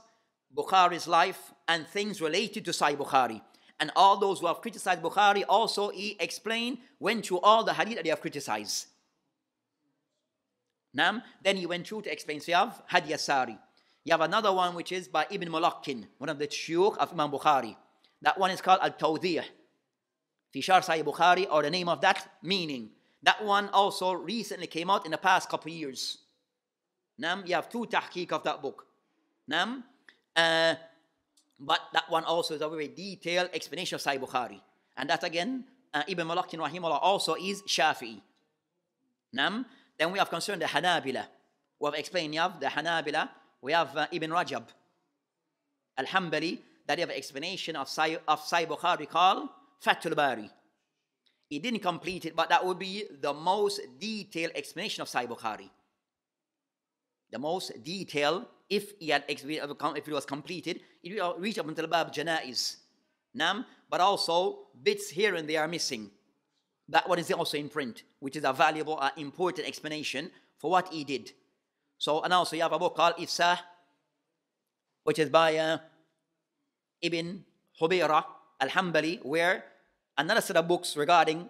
Bukhari's life and things related to Sahih Bukhari. And all those who have criticized Bukhari, also he explained, went through all the hadith that they have criticized. Then he went through to explain. So you have Hadi As-Sari. You have another one which is by Ibn Mulakkin, one of the shuyukh of Imam Bukhari. That one is called Al-Tawdih. Fi Sharh Sahih Bukhari, or the name of that meaning. That one also recently came out in the past couple of years. You have 2 tahqiq of that book. But that one also is a very detailed explanation of Sahih Bukhari. And that again, Ibn Mulakkin rahimahullah also is Shafi'i. Then we have concerned the Hanabila. We have explained, you have the Hanabila. We have Ibn Rajab Al-Hanbali, that you have an explanation of Sahih Bukhari called Fathul Bari. He didn't complete it, but that would be the most detailed explanation of Sahih Bukhari. The most detailed, if it was completed, it will reach up until Bab Janaiz. But also, bits here and there are missing. That one is also in print, which is a valuable, important explanation for what he did. So, and also you have a book called Ifsah, which is by Ibn Hubayra Al-Hanbali, where another set of books regarding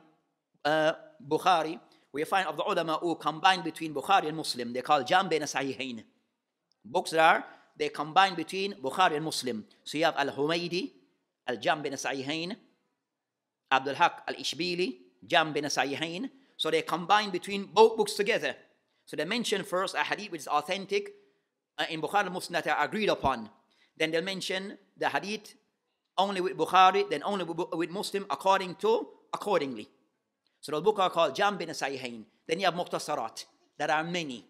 Bukhari, we find of the ulama who combine between Bukhari and Muslim. They call Jam Bain Sahihain. Books they combine between Bukhari and Muslim. So you have Al-Humaydi, Al-Jam Bain Sahihain, Abdul Haq al-Ishbili, Jam bin Sahihain. So they combine between both books together. So they mention first a hadith which is authentic in Bukhari and Muslim that are agreed upon. Then they'll mention the hadith only with Bukhari, then only with Muslim accordingly. So those books are called Jam bin Sahihain. Then you have Mukhtasarat. There are many,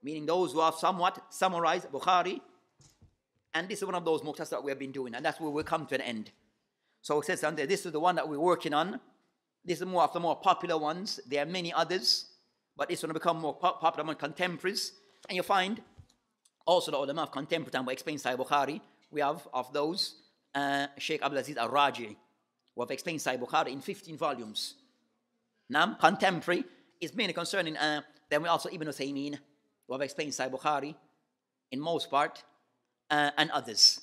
meaning those who have somewhat summarized Bukhari. And this is one of those mukhtasar that we have been doing, and that's where we'll come to an end. So it says, this is the one that we're working on. This is more of the more popular ones. There are many others, but it's going to become more popular among contemporaries. And you find also the ulama of contemporary time will explain Sahih Bukhari. We have of those Sheikh Abdul Aziz Al-Raji, who have explained Sahih Bukhari in 15 volumes. Now, contemporary is mainly concerning, then we also Ibn Uthaymeen, who have explained Sahih Bukhari in most part, and others.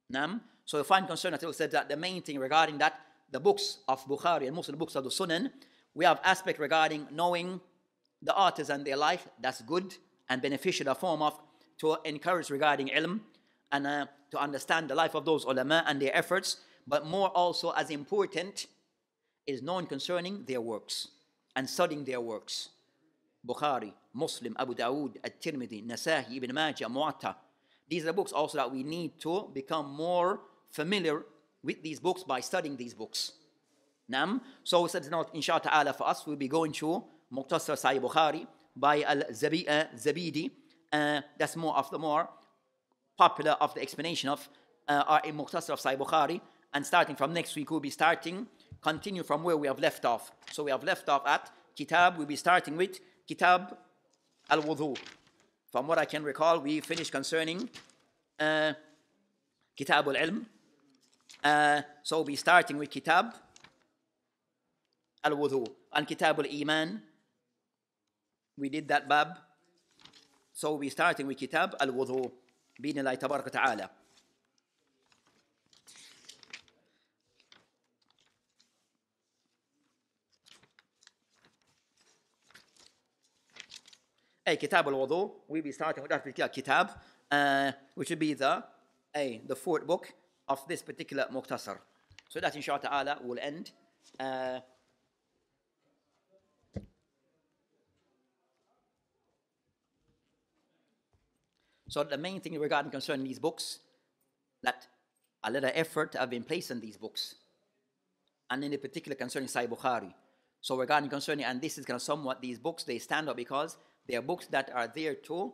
Now, so you find concern that it said that the main thing regarding that, the books of Bukhari and most of the books of the Sunan, we have aspect regarding knowing the authors and their life. That's good and beneficial, a form of to encourage regarding ilm and to understand the life of those ulama and their efforts. But more also as important is knowing concerning their works and studying their works. Bukhari, Muslim, Abu Dawood, At-Tirmidhi, Nasahi, Ibn Majah, Muwatta. These are the books also that we need to become more familiar with these books by studying these books. Nam. So we said, inshallah ta'ala, for us, we'll be going through Mukhtasar Sahih Bukhari by Al-Zabidi. That's more of the more popular of the explanation of our Mukhtasar of Sahih Bukhari. And starting from next week, we'll be continue from where we have left off. So we have left off at Kitab. We'll be starting with Kitab Al-Wudu. From what I can recall, we finished concerning Kitab Al-Ilm. So we'll be starting with Kitab Al-Wudu. And Kitab Al-Iman, we did that bab. So we'll be starting with Kitab Al-Wudu. Bidnillahi tabaraka ta'ala. Kitab al-Wudu, we'll be starting with that particular kitab, which will be the fourth book of this particular Mukhtasar. So that inshallah ta'ala will end. So the main thing regarding concerning these books, that a lot of effort have been placed in these books. And in particular concerning Sahih Bukhari. So regarding concerning, and this is kind of somewhat, these books, they stand up because they are books that are there to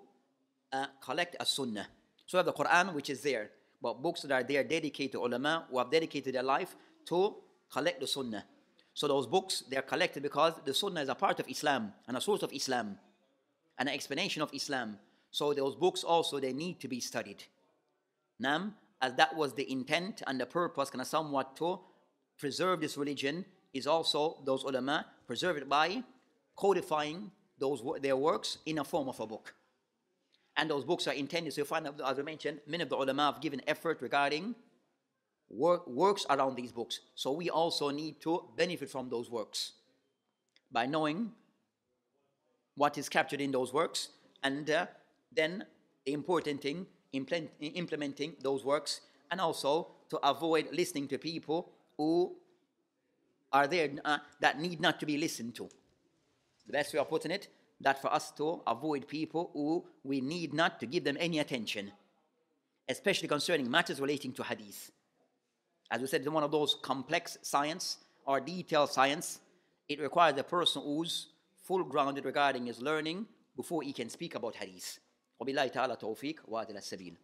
collect a sunnah. So we have the Quran, which is there, but books that are there dedicated to ulama who have dedicated their life to collect the sunnah. So those books, they are collected because the sunnah is a part of Islam and a source of Islam and an explanation of Islam. So those books also, they need to be studied. Now, as that was the intent and the purpose, kind of somewhat to preserve this religion, is also those ulama preserve it by codifying their works in a form of a book. And those books are intended, so you find, as I mentioned, many of the ulama have given effort regarding works around these books. So we also need to benefit from those works by knowing what is captured in those works, and then the important thing, implementing those works, and also to avoid listening to people who are there that need not to be listened to. The best way of putting it, that for us to avoid people who we need not to give them any attention, especially concerning matters relating to hadith. As we said, it's one of those complex science or detailed science. It requires a person who's full grounded regarding his learning before he can speak about hadith. وبالله تعالى توفيق وهذا السبيل.